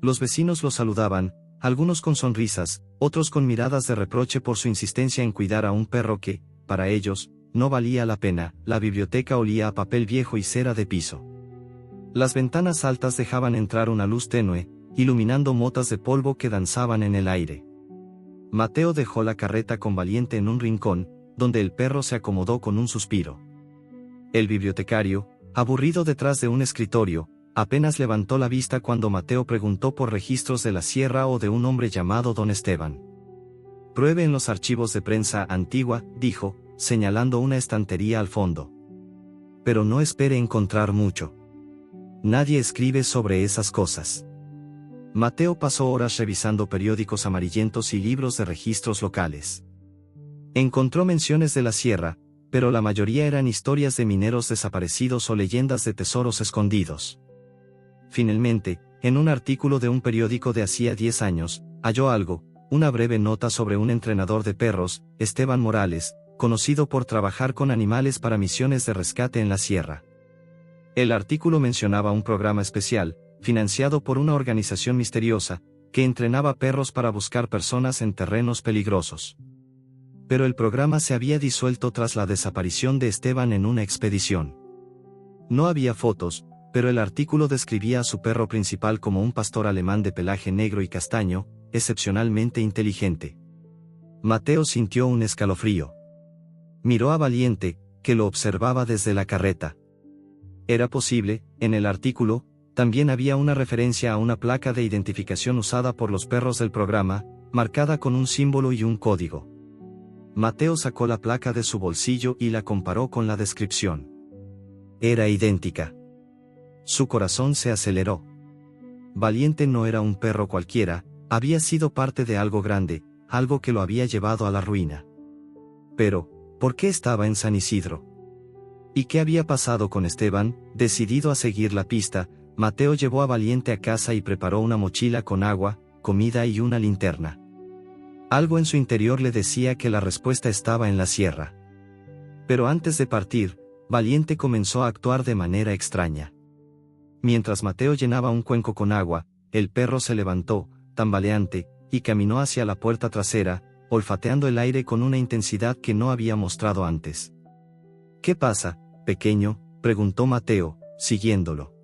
Los vecinos lo saludaban, algunos con sonrisas, otros con miradas de reproche por su insistencia en cuidar a un perro que, para ellos, no valía la pena. La biblioteca olía a papel viejo y cera de piso. Las ventanas altas dejaban entrar una luz tenue, iluminando motas de polvo que danzaban en el aire. Mateo dejó la carreta con Valiente en un rincón, donde el perro se acomodó con un suspiro. El bibliotecario, aburrido detrás de un escritorio, apenas levantó la vista cuando Mateo preguntó por registros de la sierra o de un hombre llamado don Esteban. Pruebe en los archivos de prensa antigua, dijo, señalando una estantería al fondo. Pero no espere encontrar mucho. Nadie escribe sobre esas cosas. Mateo pasó horas revisando periódicos amarillentos y libros de registros locales. Encontró menciones de la sierra, pero la mayoría eran historias de mineros desaparecidos o leyendas de tesoros escondidos. Finalmente, en un artículo de un periódico de hacía 10 años, halló algo, una breve nota sobre un entrenador de perros, Esteban Morales, conocido por trabajar con animales para misiones de rescate en la sierra. El artículo mencionaba un programa especial, financiado por una organización misteriosa, que entrenaba perros para buscar personas en terrenos peligrosos. Pero el programa se había disuelto tras la desaparición de Esteban en una expedición. No había fotos, pero el artículo describía a su perro principal como un pastor alemán de pelaje negro y castaño, excepcionalmente inteligente. Mateo sintió un escalofrío. Miró a Valiente, que lo observaba desde la carreta. Era posible, en el artículo, también había una referencia a una placa de identificación usada por los perros del programa, marcada con un símbolo y un código. Mateo sacó la placa de su bolsillo y la comparó con la descripción. Era idéntica. Su corazón se aceleró. Valiente no era un perro cualquiera, había sido parte de algo grande, algo que lo había llevado a la ruina. Pero, ¿por qué estaba en San Isidro? ¿Y qué había pasado con Esteban? Decidido a seguir la pista, Mateo llevó a Valiente a casa y preparó una mochila con agua, comida y una linterna. Algo en su interior le decía que la respuesta estaba en la sierra. Pero antes de partir, Valiente comenzó a actuar de manera extraña. Mientras Mateo llenaba un cuenco con agua, el perro se levantó, tambaleante, y caminó hacia la puerta trasera, olfateando el aire con una intensidad que no había mostrado antes. ¿Qué pasa, pequeño?, preguntó Mateo, siguiéndolo.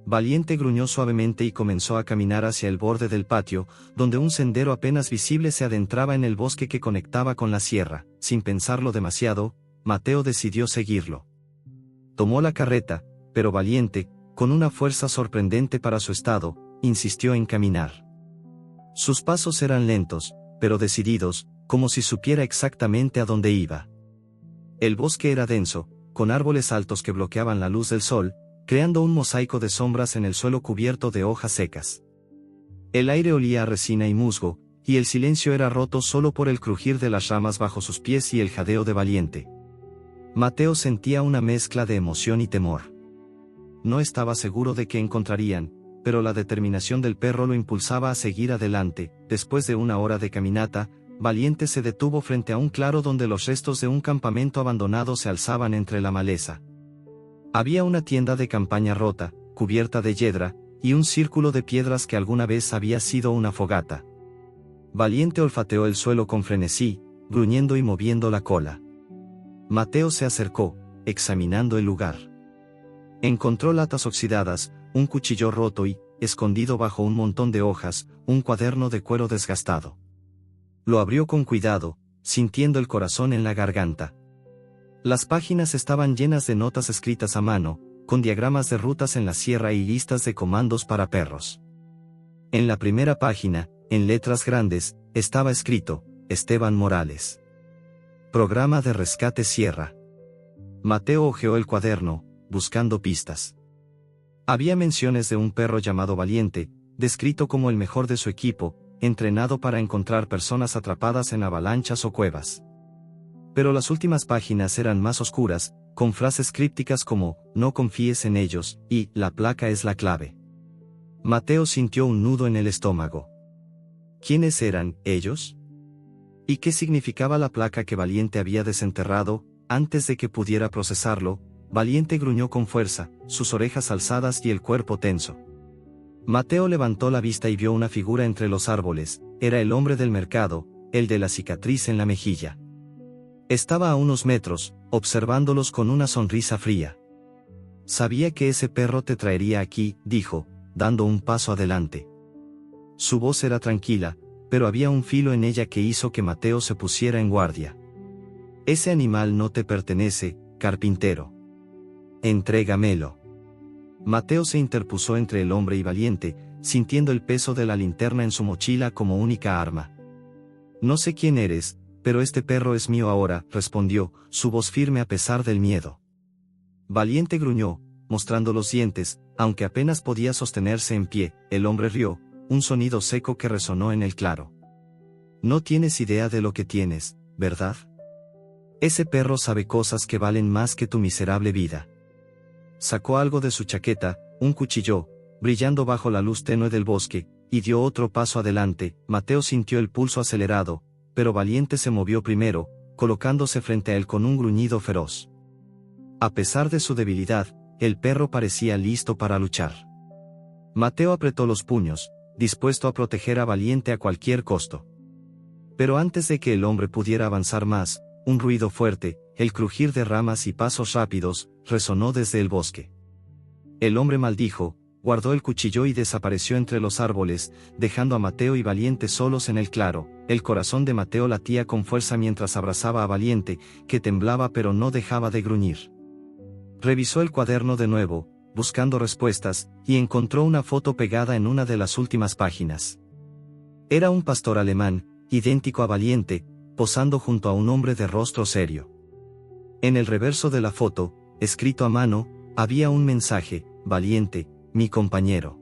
Valiente gruñó suavemente y comenzó a caminar hacia el borde del patio, donde un sendero apenas visible se adentraba en el bosque que conectaba con la sierra. Sin pensarlo demasiado, Mateo decidió seguirlo. Tomó la carreta, pero Valiente, con una fuerza sorprendente para su estado, insistió en caminar. Sus pasos eran lentos, pero decididos, como si supiera exactamente a dónde iba. El bosque era denso, con árboles altos que bloqueaban la luz del sol, creando un mosaico de sombras en el suelo cubierto de hojas secas. El aire olía a resina y musgo, y el silencio era roto solo por el crujir de las ramas bajo sus pies y el jadeo de Valiente. Mateo sentía una mezcla de emoción y temor. No estaba seguro de qué encontrarían, pero la determinación del perro lo impulsaba a seguir adelante. Después de una hora de caminata, Valiente se detuvo frente a un claro donde los restos de un campamento abandonado se alzaban entre la maleza. Había una tienda de campaña rota, cubierta de yedra, y un círculo de piedras que alguna vez había sido una fogata. Valiente olfateó el suelo con frenesí, gruñendo y moviendo la cola. Mateo se acercó, examinando el lugar. Encontró latas oxidadas, un cuchillo roto y, escondido bajo un montón de hojas, un cuaderno de cuero desgastado. Lo abrió con cuidado, sintiendo el corazón en la garganta. Las páginas estaban llenas de notas escritas a mano, con diagramas de rutas en la sierra y listas de comandos para perros. En la primera página, en letras grandes, estaba escrito, Esteban Morales. Programa de Rescate Sierra. Mateo hojeó el cuaderno, buscando pistas. Había menciones de un perro llamado Valiente, descrito como el mejor de su equipo, entrenado para encontrar personas atrapadas en avalanchas o cuevas. Pero las últimas páginas eran más oscuras, con frases crípticas como, no confíes en ellos, y, la placa es la clave. Mateo sintió un nudo en el estómago. ¿Quiénes eran, ellos? ¿Y qué significaba la placa que Valiente había desenterrado? Antes de que pudiera procesarlo, Valiente gruñó con fuerza, sus orejas alzadas y el cuerpo tenso. Mateo levantó la vista y vio una figura entre los árboles. Era el hombre del mercado, el de la cicatriz en la mejilla. Estaba a unos metros, observándolos con una sonrisa fría. Sabía que ese perro te traería aquí, dijo, dando un paso adelante. Su voz era tranquila, pero había un filo en ella que hizo que Mateo se pusiera en guardia. Ese animal no te pertenece, carpintero. Entrégamelo. Mateo se interpuso entre el hombre y Valiente, sintiendo el peso de la linterna en su mochila como única arma. No sé quién eres, pero este perro es mío ahora, respondió, su voz firme a pesar del miedo. Valiente gruñó, mostrando los dientes, aunque apenas podía sostenerse en pie. El hombre rió, un sonido seco que resonó en el claro. No tienes idea de lo que tienes, ¿verdad? Ese perro sabe cosas que valen más que tu miserable vida. Sacó algo de su chaqueta, un cuchillo, brillando bajo la luz tenue del bosque, y dio otro paso adelante. Mateo sintió el pulso acelerado, pero Valiente se movió primero, colocándose frente a él con un gruñido feroz. A pesar de su debilidad, el perro parecía listo para luchar. Mateo apretó los puños, dispuesto a proteger a Valiente a cualquier costo. Pero antes de que el hombre pudiera avanzar más, un ruido fuerte, el crujir de ramas y pasos rápidos, resonó desde el bosque. El hombre maldijo, guardó el cuchillo y desapareció entre los árboles, dejando a Mateo y Valiente solos en el claro. El corazón de Mateo latía con fuerza mientras abrazaba a Valiente, que temblaba pero no dejaba de gruñir. Revisó el cuaderno de nuevo, buscando respuestas, y encontró una foto pegada en una de las últimas páginas. Era un pastor alemán, idéntico a Valiente, posando junto a un hombre de rostro serio. En el reverso de la foto, escrito a mano, había un mensaje: Valiente, mi compañero.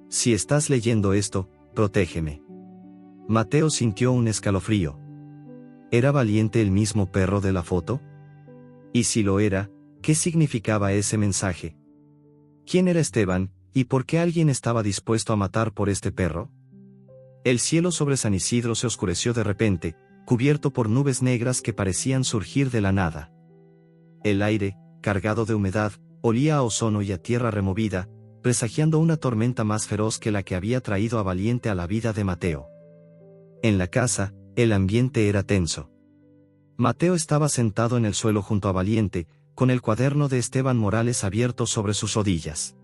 Si estás leyendo esto, protégeme. Mateo sintió un escalofrío. ¿Era Valiente el mismo perro de la foto? Y si lo era, ¿qué significaba ese mensaje? ¿Quién era Esteban, y por qué alguien estaba dispuesto a matar por este perro? El cielo sobre San Isidro se oscureció de repente, cubierto por nubes negras que parecían surgir de la nada. El aire, cargado de humedad, olía a ozono y a tierra removida, presagiando una tormenta más feroz que la que había traído a Valiente a la vida de Mateo. En la casa, el ambiente era tenso. Mateo estaba sentado en el suelo junto a Valiente, con el cuaderno de Esteban Morales abierto sobre sus rodillas.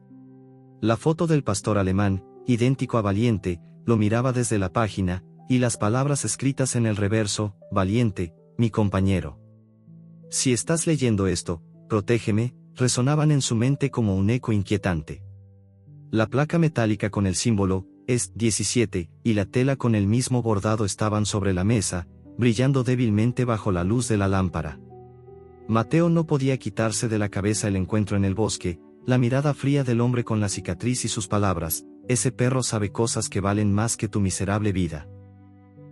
La foto del pastor alemán, idéntico a Valiente, lo miraba desde la página, y las palabras escritas en el reverso: Valiente, mi compañero. Si estás leyendo esto, protégeme, resonaban en su mente como un eco inquietante. La placa metálica con el símbolo, es 17, y la tela con el mismo bordado estaban sobre la mesa, brillando débilmente bajo la luz de la lámpara. Mateo no podía quitarse de la cabeza el encuentro en el bosque, la mirada fría del hombre con la cicatriz y sus palabras: ese perro sabe cosas que valen más que tu miserable vida.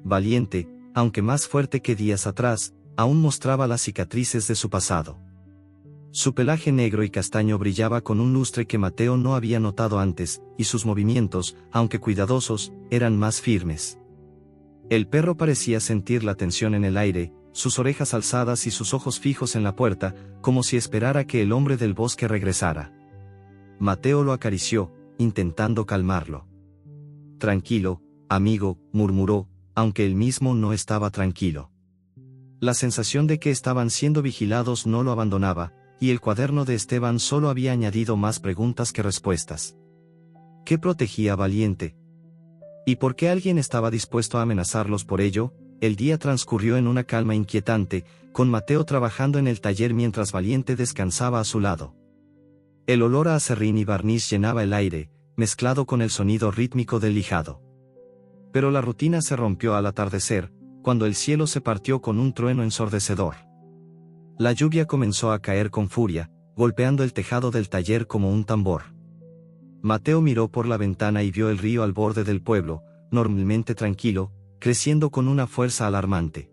Valiente, aunque más fuerte que días atrás, aún mostraba las cicatrices de su pasado. Su pelaje negro y castaño brillaba con un lustre que Mateo no había notado antes, y sus movimientos, aunque cuidadosos, eran más firmes. El perro parecía sentir la tensión en el aire, sus orejas alzadas y sus ojos fijos en la puerta, como si esperara que el hombre del bosque regresara. Mateo lo acarició, intentando calmarlo. Tranquilo, amigo, murmuró, aunque él mismo no estaba tranquilo. La sensación de que estaban siendo vigilados no lo abandonaba, y el cuaderno de Esteban solo había añadido más preguntas que respuestas. ¿Qué protegía a Valiente? ¿Y por qué alguien estaba dispuesto a amenazarlos por ello? El día transcurrió en una calma inquietante, con Mateo trabajando en el taller mientras Valiente descansaba a su lado. El olor a acerrín y barniz llenaba el aire, mezclado con el sonido rítmico del lijado. Pero la rutina se rompió al atardecer, cuando el cielo se partió con un trueno ensordecedor. La lluvia comenzó a caer con furia, golpeando el tejado del taller como un tambor. Mateo miró por la ventana y vio el río al borde del pueblo, normalmente tranquilo, creciendo con una fuerza alarmante.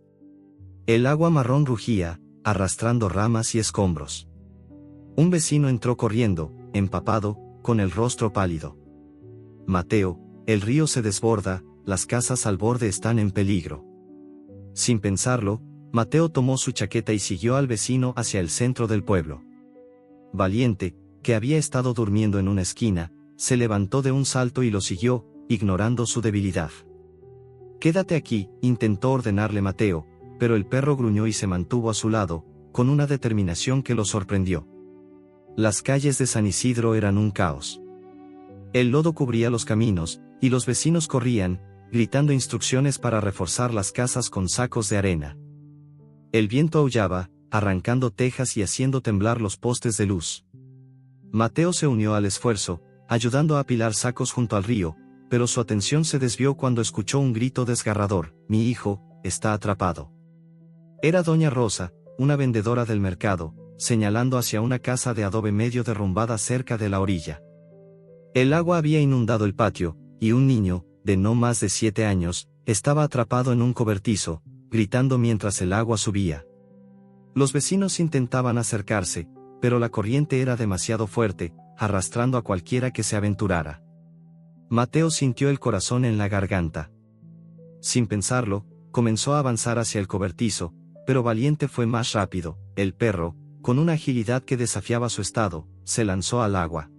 El agua marrón rugía, arrastrando ramas y escombros. Un vecino entró corriendo, empapado, con el rostro pálido. Mateo, el río se desborda, las casas al borde están en peligro. Sin pensarlo, Mateo tomó su chaqueta y siguió al vecino hacia el centro del pueblo. Valiente, que había estado durmiendo en una esquina, se levantó de un salto y lo siguió, ignorando su debilidad. «Quédate aquí», intentó ordenarle Mateo, pero el perro gruñó y se mantuvo a su lado, con una determinación que lo sorprendió. Las calles de San Isidro eran un caos. El lodo cubría los caminos, y los vecinos corrían, gritando instrucciones para reforzar las casas con sacos de arena. El viento aullaba, arrancando tejas y haciendo temblar los postes de luz. Mateo se unió al esfuerzo, ayudando a apilar sacos junto al río, pero su atención se desvió cuando escuchó un grito desgarrador: «Mi hijo está atrapado». Era doña Rosa, una vendedora del mercado, señalando hacia una casa de adobe medio derrumbada cerca de la orilla. El agua había inundado el patio, y un niño, de no más de 7 años, estaba atrapado en un cobertizo, gritando mientras el agua subía. Los vecinos intentaban acercarse, pero la corriente era demasiado fuerte, arrastrando a cualquiera que se aventurara. Mateo sintió el corazón en la garganta. Sin pensarlo, comenzó a avanzar hacia el cobertizo, pero Valiente fue más rápido. El perro, con una agilidad que desafiaba su estado, se lanzó al agua.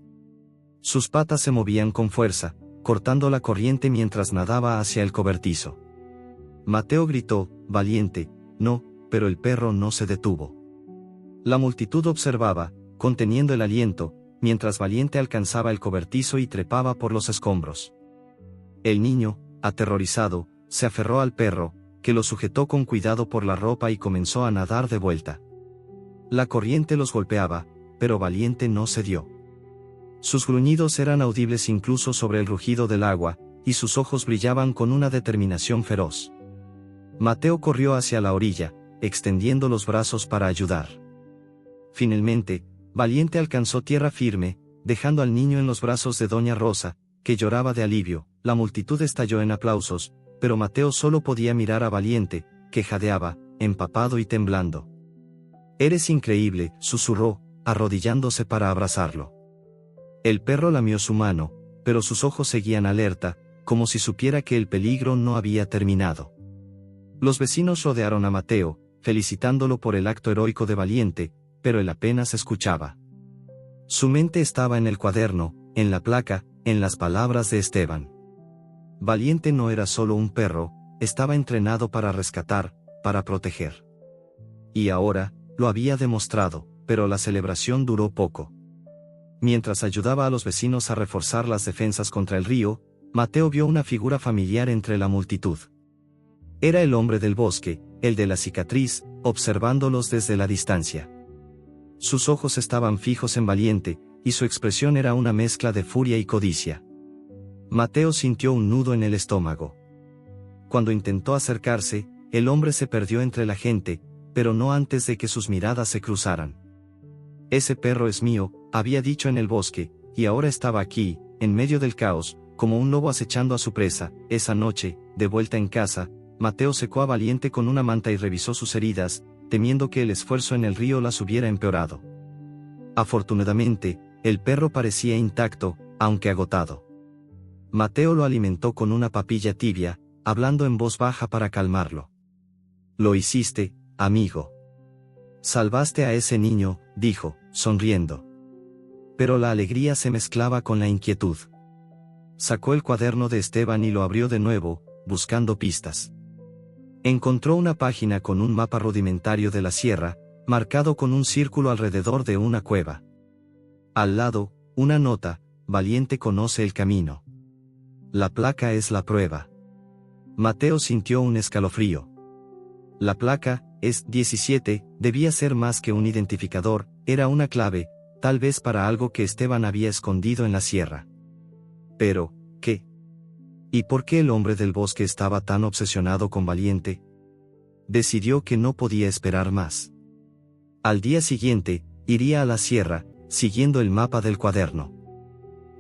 Sus patas se movían con fuerza, cortando la corriente mientras nadaba hacia el cobertizo. Mateo gritó: «Valiente, no», pero el perro no se detuvo. La multitud observaba, conteniendo el aliento, mientras Valiente alcanzaba el cobertizo y trepaba por los escombros. El niño, aterrorizado, se aferró al perro, que lo sujetó con cuidado por la ropa y comenzó a nadar de vuelta. La corriente los golpeaba, pero Valiente no cedió. Sus gruñidos eran audibles incluso sobre el rugido del agua, y sus ojos brillaban con una determinación feroz. Mateo corrió hacia la orilla, extendiendo los brazos para ayudar. Finalmente, Valiente alcanzó tierra firme, dejando al niño en los brazos de Doña Rosa, que lloraba de alivio. La multitud estalló en aplausos, pero Mateo solo podía mirar a Valiente, que jadeaba, empapado y temblando. «Eres increíble», susurró, arrodillándose para abrazarlo. El perro lamió su mano, pero sus ojos seguían alerta, como si supiera que el peligro no había terminado. Los vecinos rodearon a Mateo, felicitándolo por el acto heroico de Valiente, pero él apenas escuchaba. Su mente estaba en el cuaderno, en la placa, en las palabras de Esteban. Valiente no era solo un perro, estaba entrenado para rescatar, para proteger. Y ahora, lo había demostrado, pero la celebración duró poco. Mientras ayudaba a los vecinos a reforzar las defensas contra el río, Mateo vio una figura familiar entre la multitud. Era el hombre del bosque, el de la cicatriz, observándolos desde la distancia. Sus ojos estaban fijos en Valiente, y su expresión era una mezcla de furia y codicia. Mateo sintió un nudo en el estómago. Cuando intentó acercarse, el hombre se perdió entre la gente, pero no antes de que sus miradas se cruzaran. «Ese perro es mío», había dicho en el bosque, y ahora estaba aquí, en medio del caos, como un lobo acechando a su presa. Esa noche, de vuelta en casa, Mateo secó a Valiente con una manta y revisó sus heridas, temiendo que el esfuerzo en el río las hubiera empeorado. Afortunadamente, el perro parecía intacto, aunque agotado. Mateo lo alimentó con una papilla tibia, hablando en voz baja para calmarlo. «Lo hiciste, amigo. Salvaste a ese niño», dijo, sonriendo. Pero la alegría se mezclaba con la inquietud. Sacó el cuaderno de Esteban y lo abrió de nuevo, buscando pistas. Encontró una página con un mapa rudimentario de la sierra, marcado con un círculo alrededor de una cueva. Al lado, una nota: «Valiente conoce el camino». La placa es la prueba. Mateo sintió un escalofrío. La placa, es 17, debía ser más que un identificador, era una clave, tal vez para algo que Esteban había escondido en la sierra. Pero, ¿qué? ¿Y por qué el hombre del bosque estaba tan obsesionado con Valiente? Decidió que no podía esperar más. Al día siguiente, iría a la sierra, siguiendo el mapa del cuaderno.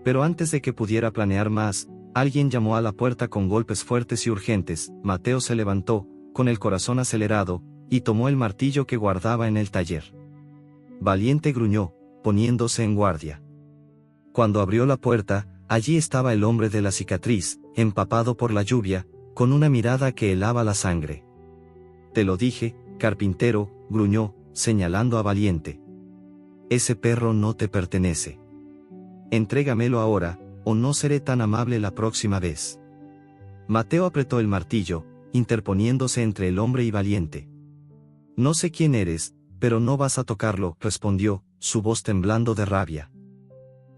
Pero antes de que pudiera planear más, alguien llamó a la puerta con golpes fuertes y urgentes. Mateo se levantó, con el corazón acelerado, y tomó el martillo que guardaba en el taller. Valiente gruñó, poniéndose en guardia. Cuando abrió la puerta, allí estaba el hombre de la cicatriz, empapado por la lluvia, con una mirada que helaba la sangre. «Te lo dije, carpintero», gruñó, señalando a Valiente. «Ese perro no te pertenece. Entrégamelo ahora, o no seré tan amable la próxima vez». Mateo apretó el martillo, interponiéndose entre el hombre y Valiente. «No sé quién eres, pero no vas a tocarlo», respondió, su voz temblando de rabia.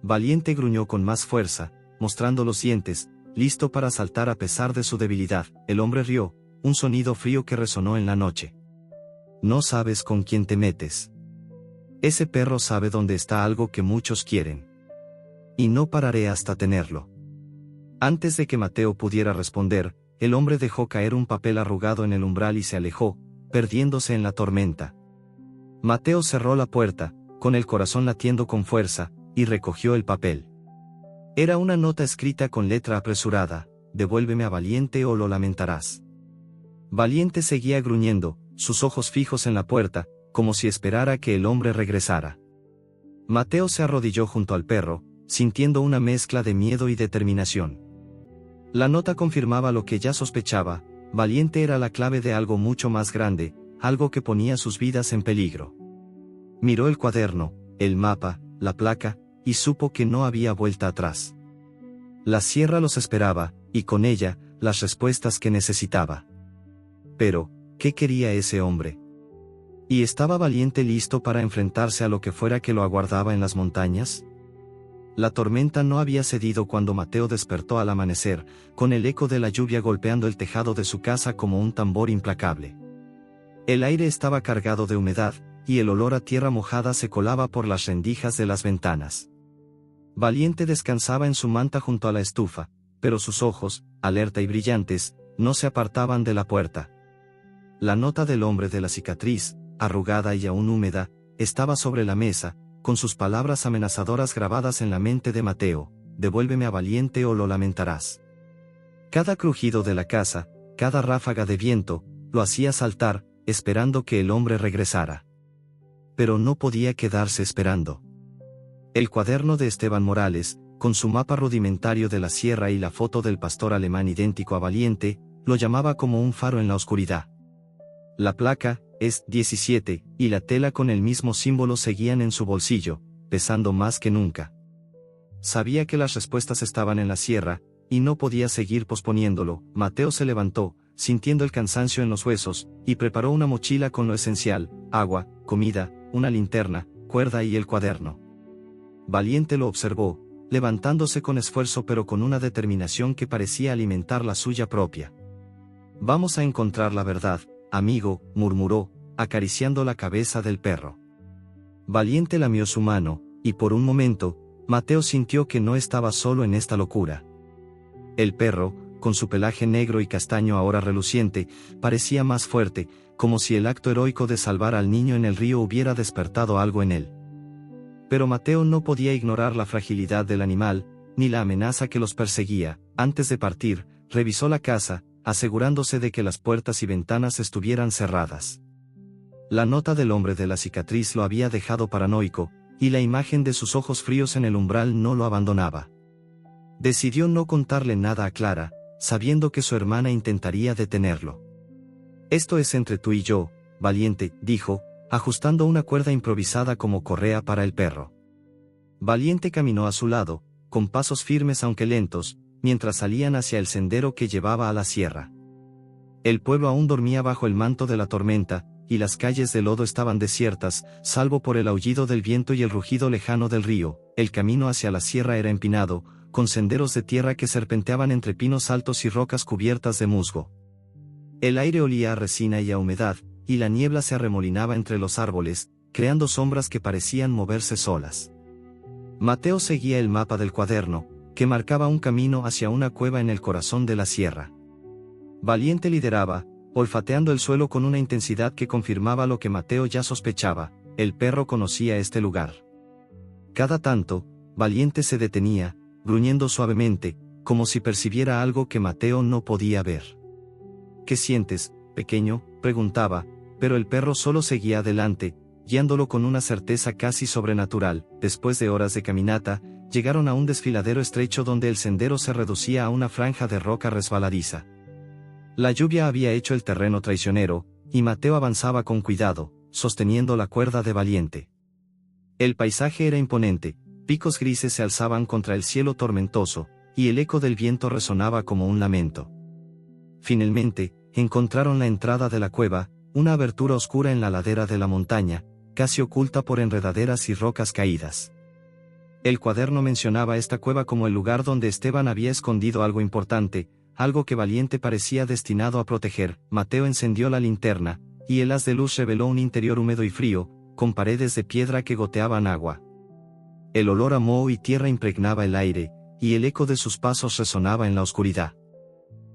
Valiente gruñó con más fuerza, mostrando los dientes, listo para saltar a pesar de su debilidad. El hombre rió, un sonido frío que resonó en la noche. «No sabes con quién te metes. Ese perro sabe dónde está algo que muchos quieren. Y no pararé hasta tenerlo». Antes de que Mateo pudiera responder, el hombre dejó caer un papel arrugado en el umbral y se alejó, perdiéndose en la tormenta. Mateo cerró la puerta, con el corazón latiendo con fuerza, y recogió el papel. Era una nota escrita con letra apresurada: «Devuélveme a Valiente o lo lamentarás». Valiente seguía gruñendo, sus ojos fijos en la puerta, como si esperara que el hombre regresara. Mateo se arrodilló junto al perro, sintiendo una mezcla de miedo y determinación. La nota confirmaba lo que ya sospechaba: Valiente era la clave de algo mucho más grande, algo que ponía sus vidas en peligro. Miró el cuaderno, el mapa, la placa, y supo que no había vuelta atrás. La sierra los esperaba, y con ella, las respuestas que necesitaba. Pero, ¿qué quería ese hombre? ¿Y estaba Valiente listo para enfrentarse a lo que fuera que lo aguardaba en las montañas? La tormenta no había cedido cuando Mateo despertó al amanecer, con el eco de la lluvia golpeando el tejado de su casa como un tambor implacable. El aire estaba cargado de humedad, y el olor a tierra mojada se colaba por las rendijas de las ventanas. Valiente descansaba en su manta junto a la estufa, pero sus ojos, alerta y brillantes, no se apartaban de la puerta. La nota del hombre de la cicatriz, arrugada y aún húmeda, estaba sobre la mesa, con sus palabras amenazadoras grabadas en la mente de Mateo: devuélveme a Valiente o lo lamentarás. Cada crujido de la casa, cada ráfaga de viento, lo hacía saltar, esperando que el hombre regresara. Pero no podía quedarse esperando. El cuaderno de Esteban Morales, con su mapa rudimentario de la sierra y la foto del pastor alemán idéntico a Valiente, lo llamaba como un faro en la oscuridad. La placa, es 17, y la tela con el mismo símbolo seguían en su bolsillo, pesando más que nunca. Sabía que las respuestas estaban en la sierra, y no podía seguir posponiéndolo. Mateo se levantó, sintiendo el cansancio en los huesos, y preparó una mochila con lo esencial: agua, comida, una linterna, cuerda y el cuaderno. Valiente lo observó, levantándose con esfuerzo pero con una determinación que parecía alimentar la suya propia. Vamos a encontrar la verdad, amigo, murmuró, acariciando la cabeza del perro. Valiente lamió su mano, y por un momento, Mateo sintió que no estaba solo en esta locura. El perro, con su pelaje negro y castaño ahora reluciente, parecía más fuerte, como si el acto heroico de salvar al niño en el río hubiera despertado algo en él. Pero Mateo no podía ignorar la fragilidad del animal, ni la amenaza que los perseguía. Antes de partir, revisó la casa, asegurándose de que las puertas y ventanas estuvieran cerradas. La nota del hombre de la cicatriz lo había dejado paranoico, y la imagen de sus ojos fríos en el umbral no lo abandonaba. Decidió no contarle nada a Clara, sabiendo que su hermana intentaría detenerlo. Esto es entre tú y yo, Valiente, dijo, ajustando una cuerda improvisada como correa para el perro. Valiente caminó a su lado, con pasos firmes aunque lentos, mientras salían hacia el sendero que llevaba a la sierra. El pueblo aún dormía bajo el manto de la tormenta, y las calles de lodo estaban desiertas, salvo por el aullido del viento y el rugido lejano del río. El camino hacia la sierra era empinado, con senderos de tierra que serpenteaban entre pinos altos y rocas cubiertas de musgo. El aire olía a resina y a humedad, y la niebla se arremolinaba entre los árboles, creando sombras que parecían moverse solas. Mateo seguía el mapa del cuaderno, que marcaba un camino hacia una cueva en el corazón de la sierra. Valiente lideraba, olfateando el suelo con una intensidad que confirmaba lo que Mateo ya sospechaba: el perro conocía este lugar. Cada tanto, Valiente se detenía, gruñendo suavemente, como si percibiera algo que Mateo no podía ver. ¿Qué sientes, pequeño?, preguntaba, pero el perro solo seguía adelante, guiándolo con una certeza casi sobrenatural. Después de horas de caminata, llegaron a un desfiladero estrecho donde el sendero se reducía a una franja de roca resbaladiza. La lluvia había hecho el terreno traicionero, y Mateo avanzaba con cuidado, sosteniendo la cuerda de Valiente. El paisaje era imponente, picos grises se alzaban contra el cielo tormentoso, y el eco del viento resonaba como un lamento. Finalmente, encontraron la entrada de la cueva, una abertura oscura en la ladera de la montaña, casi oculta por enredaderas y rocas caídas. El cuaderno mencionaba esta cueva como el lugar donde Esteban había escondido algo importante, algo que Valiente parecía destinado a proteger. Mateo encendió la linterna, y el haz de luz reveló un interior húmedo y frío, con paredes de piedra que goteaban agua. El olor a moho y tierra impregnaba el aire, y el eco de sus pasos resonaba en la oscuridad.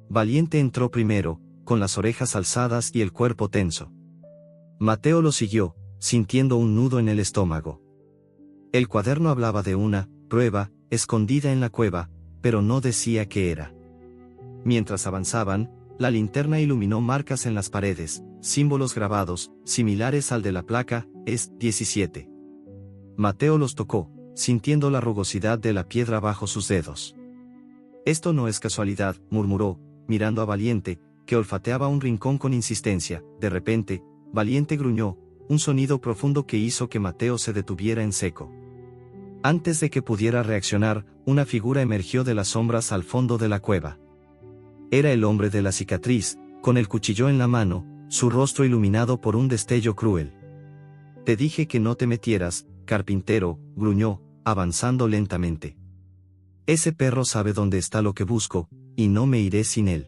Valiente entró primero, con las orejas alzadas y el cuerpo tenso. Mateo lo siguió, sintiendo un nudo en el estómago. El cuaderno hablaba de una prueba escondida en la cueva, pero no decía qué era. Mientras avanzaban, la linterna iluminó marcas en las paredes, símbolos grabados, similares al de la placa, es 17. Mateo los tocó, sintiendo la rugosidad de la piedra bajo sus dedos. Esto no es casualidad, murmuró, mirando a Valiente, que olfateaba un rincón con insistencia. De repente, Valiente gruñó, un sonido profundo que hizo que Mateo se detuviera en seco. Antes de que pudiera reaccionar, una figura emergió de las sombras al fondo de la cueva. Era el hombre de la cicatriz, con el cuchillo en la mano, su rostro iluminado por un destello cruel. Te dije que no te metieras, carpintero, gruñó, avanzando lentamente. Ese perro sabe dónde está lo que busco, y no me iré sin él.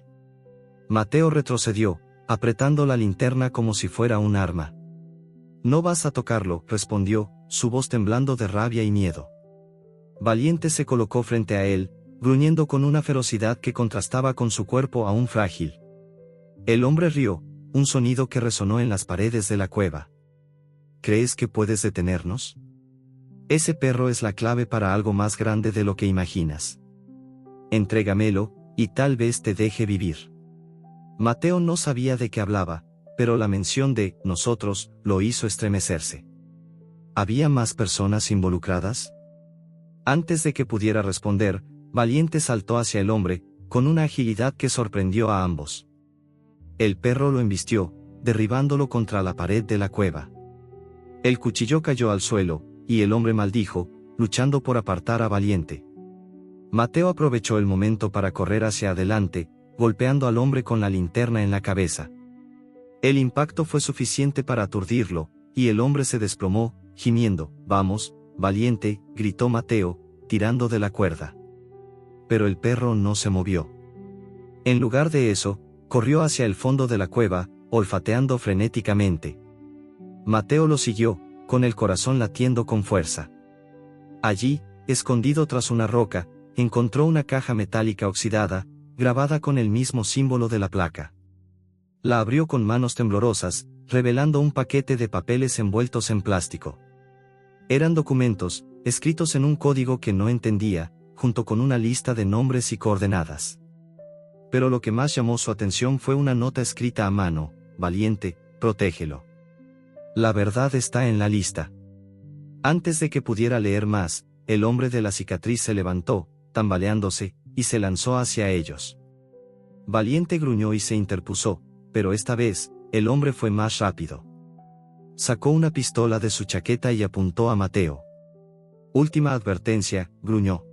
Mateo retrocedió, apretando la linterna como si fuera un arma. No vas a tocarlo, respondió, su voz temblando de rabia y miedo. Valiente se colocó frente a él, gruñendo con una ferocidad que contrastaba con su cuerpo aún frágil. El hombre rió, un sonido que resonó en las paredes de la cueva. ¿Crees que puedes detenernos? Ese perro es la clave para algo más grande de lo que imaginas. Entrégamelo, y tal vez te deje vivir. Mateo no sabía de qué hablaba, pero la mención de nosotros lo hizo estremecerse. ¿Había más personas involucradas? Antes de que pudiera responder, Valiente saltó hacia el hombre, con una agilidad que sorprendió a ambos. El perro lo embistió, derribándolo contra la pared de la cueva. El cuchillo cayó al suelo, y el hombre maldijo, luchando por apartar a Valiente. Mateo aprovechó el momento para correr hacia adelante, golpeando al hombre con la linterna en la cabeza. El impacto fue suficiente para aturdirlo, y el hombre se desplomó, gimiendo. «Vamos, Valiente», gritó Mateo, tirando de la cuerda. Pero el perro no se movió. En lugar de eso, corrió hacia el fondo de la cueva, olfateando frenéticamente. Mateo lo siguió, con el corazón latiendo con fuerza. Allí, escondido tras una roca, encontró una caja metálica oxidada, grabada con el mismo símbolo de la placa. La abrió con manos temblorosas, revelando un paquete de papeles envueltos en plástico. Eran documentos, escritos en un código que no entendía, junto con una lista de nombres y coordenadas. Pero lo que más llamó su atención fue una nota escrita a mano: «Valiente, protégelo. La verdad está en la lista». Antes de que pudiera leer más, el hombre de la cicatriz se levantó, tambaleándose, y se lanzó hacia ellos. Valiente gruñó y se interpuso, pero esta vez, el hombre fue más rápido. Sacó una pistola de su chaqueta y apuntó a Mateo. «Última advertencia», gruñó.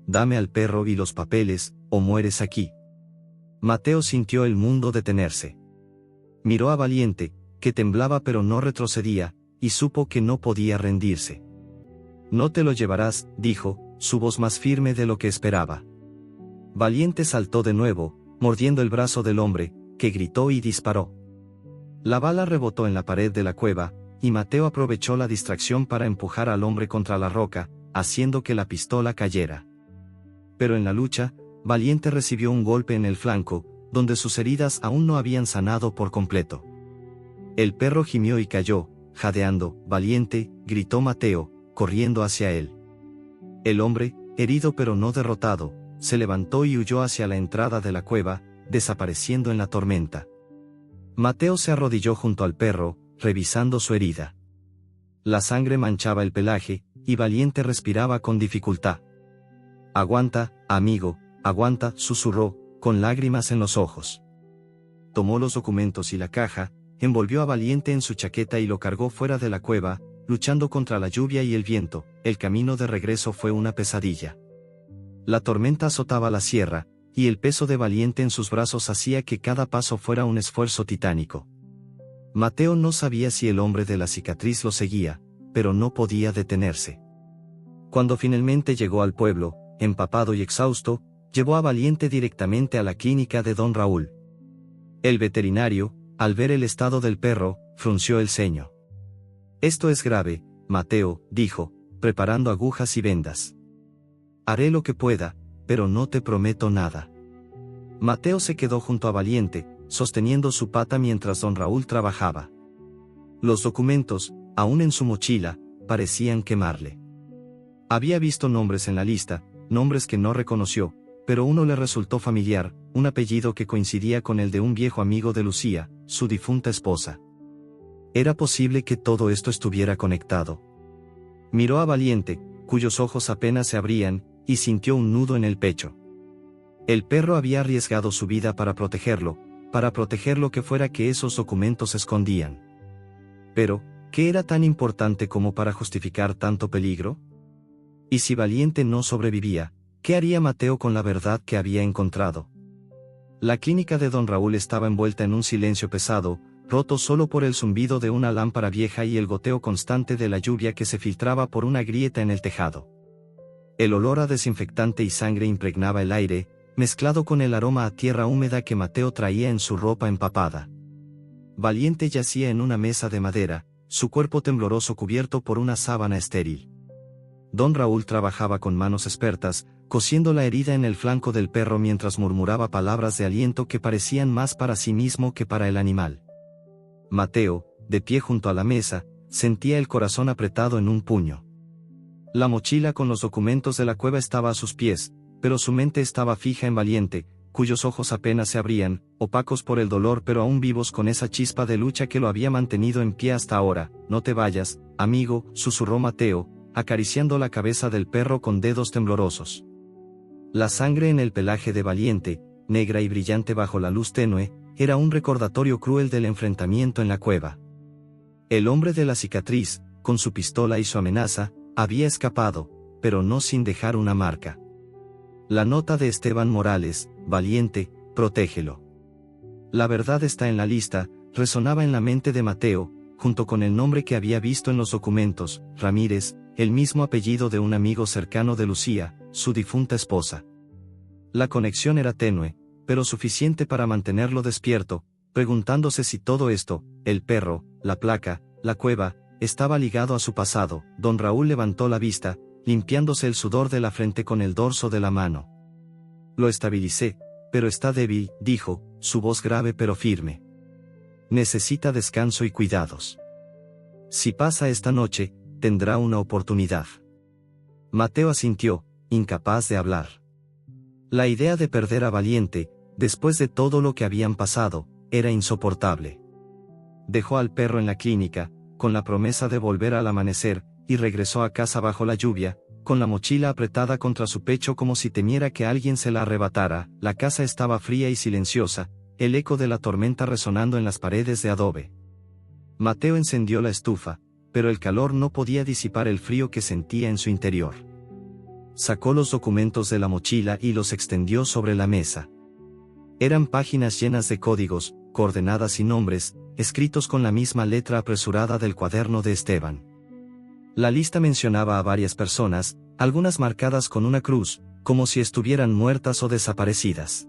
«Dame al perro y los papeles, o mueres aquí». Mateo sintió el mundo detenerse. Miró a Valiente, que temblaba pero no retrocedía, y supo que no podía rendirse. «No te lo llevarás», dijo, su voz más firme de lo que esperaba. Valiente saltó de nuevo, mordiendo el brazo del hombre, que gritó y disparó. La bala rebotó en la pared de la cueva, y Mateo aprovechó la distracción para empujar al hombre contra la roca, haciendo que la pistola cayera. Pero en la lucha, Valiente recibió un golpe en el flanco, donde sus heridas aún no habían sanado por completo. El perro gimió y cayó, jadeando. «Valiente», gritó Mateo, corriendo hacia él. El hombre, herido pero no derrotado, se levantó y huyó hacia la entrada de la cueva, desapareciendo en la tormenta. Mateo se arrodilló junto al perro, revisando su herida. La sangre manchaba el pelaje, y Valiente respiraba con dificultad. «Aguanta, amigo, aguanta», susurró, con lágrimas en los ojos. Tomó los documentos y la caja, envolvió a Valiente en su chaqueta y lo cargó fuera de la cueva, luchando contra la lluvia y el viento. El camino de regreso fue una pesadilla. La tormenta azotaba la sierra, y el peso de Valiente en sus brazos hacía que cada paso fuera un esfuerzo titánico. Mateo no sabía si el hombre de la cicatriz lo seguía, pero no podía detenerse. Cuando finalmente llegó al pueblo, empapado y exhausto, llevó a Valiente directamente a la clínica de don Raúl. El veterinario, al ver el estado del perro, frunció el ceño. «Esto es grave, Mateo», dijo, preparando agujas y vendas. «Haré lo que pueda, pero no te prometo nada». Mateo se quedó junto a Valiente, sosteniendo su pata mientras don Raúl trabajaba. Los documentos, aún en su mochila, parecían quemarle. Había visto nombres en la lista, nombres que no reconoció, pero uno le resultó familiar, un apellido que coincidía con el de un viejo amigo de Lucía, su difunta esposa. ¿Era posible que todo esto estuviera conectado? Miró a Valiente, cuyos ojos apenas se abrían, y sintió un nudo en el pecho. El perro había arriesgado su vida para proteger lo que fuera que esos documentos escondían. Pero, ¿qué era tan importante como para justificar tanto peligro? Y si Valiente no sobrevivía, ¿qué haría Mateo con la verdad que había encontrado? La clínica de don Raúl estaba envuelta en un silencio pesado, roto solo por el zumbido de una lámpara vieja y el goteo constante de la lluvia que se filtraba por una grieta en el tejado. El olor a desinfectante y sangre impregnaba el aire, mezclado con el aroma a tierra húmeda que Mateo traía en su ropa empapada. Valiente yacía en una mesa de madera, su cuerpo tembloroso cubierto por una sábana estéril. Don Raúl trabajaba con manos expertas, cosiendo la herida en el flanco del perro mientras murmuraba palabras de aliento que parecían más para sí mismo que para el animal. Mateo, de pie junto a la mesa, sentía el corazón apretado en un puño. La mochila con los documentos de la cueva estaba a sus pies, pero su mente estaba fija en Valiente, cuyos ojos apenas se abrían, opacos por el dolor pero aún vivos con esa chispa de lucha que lo había mantenido en pie hasta ahora. No te vayas, amigo, susurró Mateo, acariciando la cabeza del perro con dedos temblorosos. La sangre en el pelaje de Valiente, negra y brillante bajo la luz tenue, era un recordatorio cruel del enfrentamiento en la cueva. El hombre de la cicatriz, con su pistola y su amenaza, había escapado, pero no sin dejar una marca. La nota de Esteban Morales, Valiente, protégelo. La verdad está en la lista, resonaba en la mente de Mateo, junto con el nombre que había visto en los documentos, Ramírez, el mismo apellido de un amigo cercano de Lucía, su difunta esposa. La conexión era tenue, pero suficiente para mantenerlo despierto, preguntándose si todo esto, el perro, la placa, la cueva, estaba ligado a su pasado. Don Raúl levantó la vista, limpiándose el sudor de la frente con el dorso de la mano. Lo estabilicé, pero está débil, dijo, su voz grave pero firme. Necesita descanso y cuidados. Si pasa esta noche, tendrá una oportunidad. Mateo asintió, incapaz de hablar. La idea de perder a Valiente, después de todo lo que habían pasado, era insoportable. Dejó al perro en la clínica, con la promesa de volver al amanecer, y regresó a casa bajo la lluvia, con la mochila apretada contra su pecho como si temiera que alguien se la arrebatara. La casa estaba fría y silenciosa, el eco de la tormenta resonando en las paredes de adobe. Mateo encendió la estufa, pero el calor no podía disipar el frío que sentía en su interior. Sacó los documentos de la mochila y los extendió sobre la mesa. Eran páginas llenas de códigos, coordenadas y nombres, escritos con la misma letra apresurada del cuaderno de Esteban. La lista mencionaba a varias personas, algunas marcadas con una cruz, como si estuvieran muertas o desaparecidas.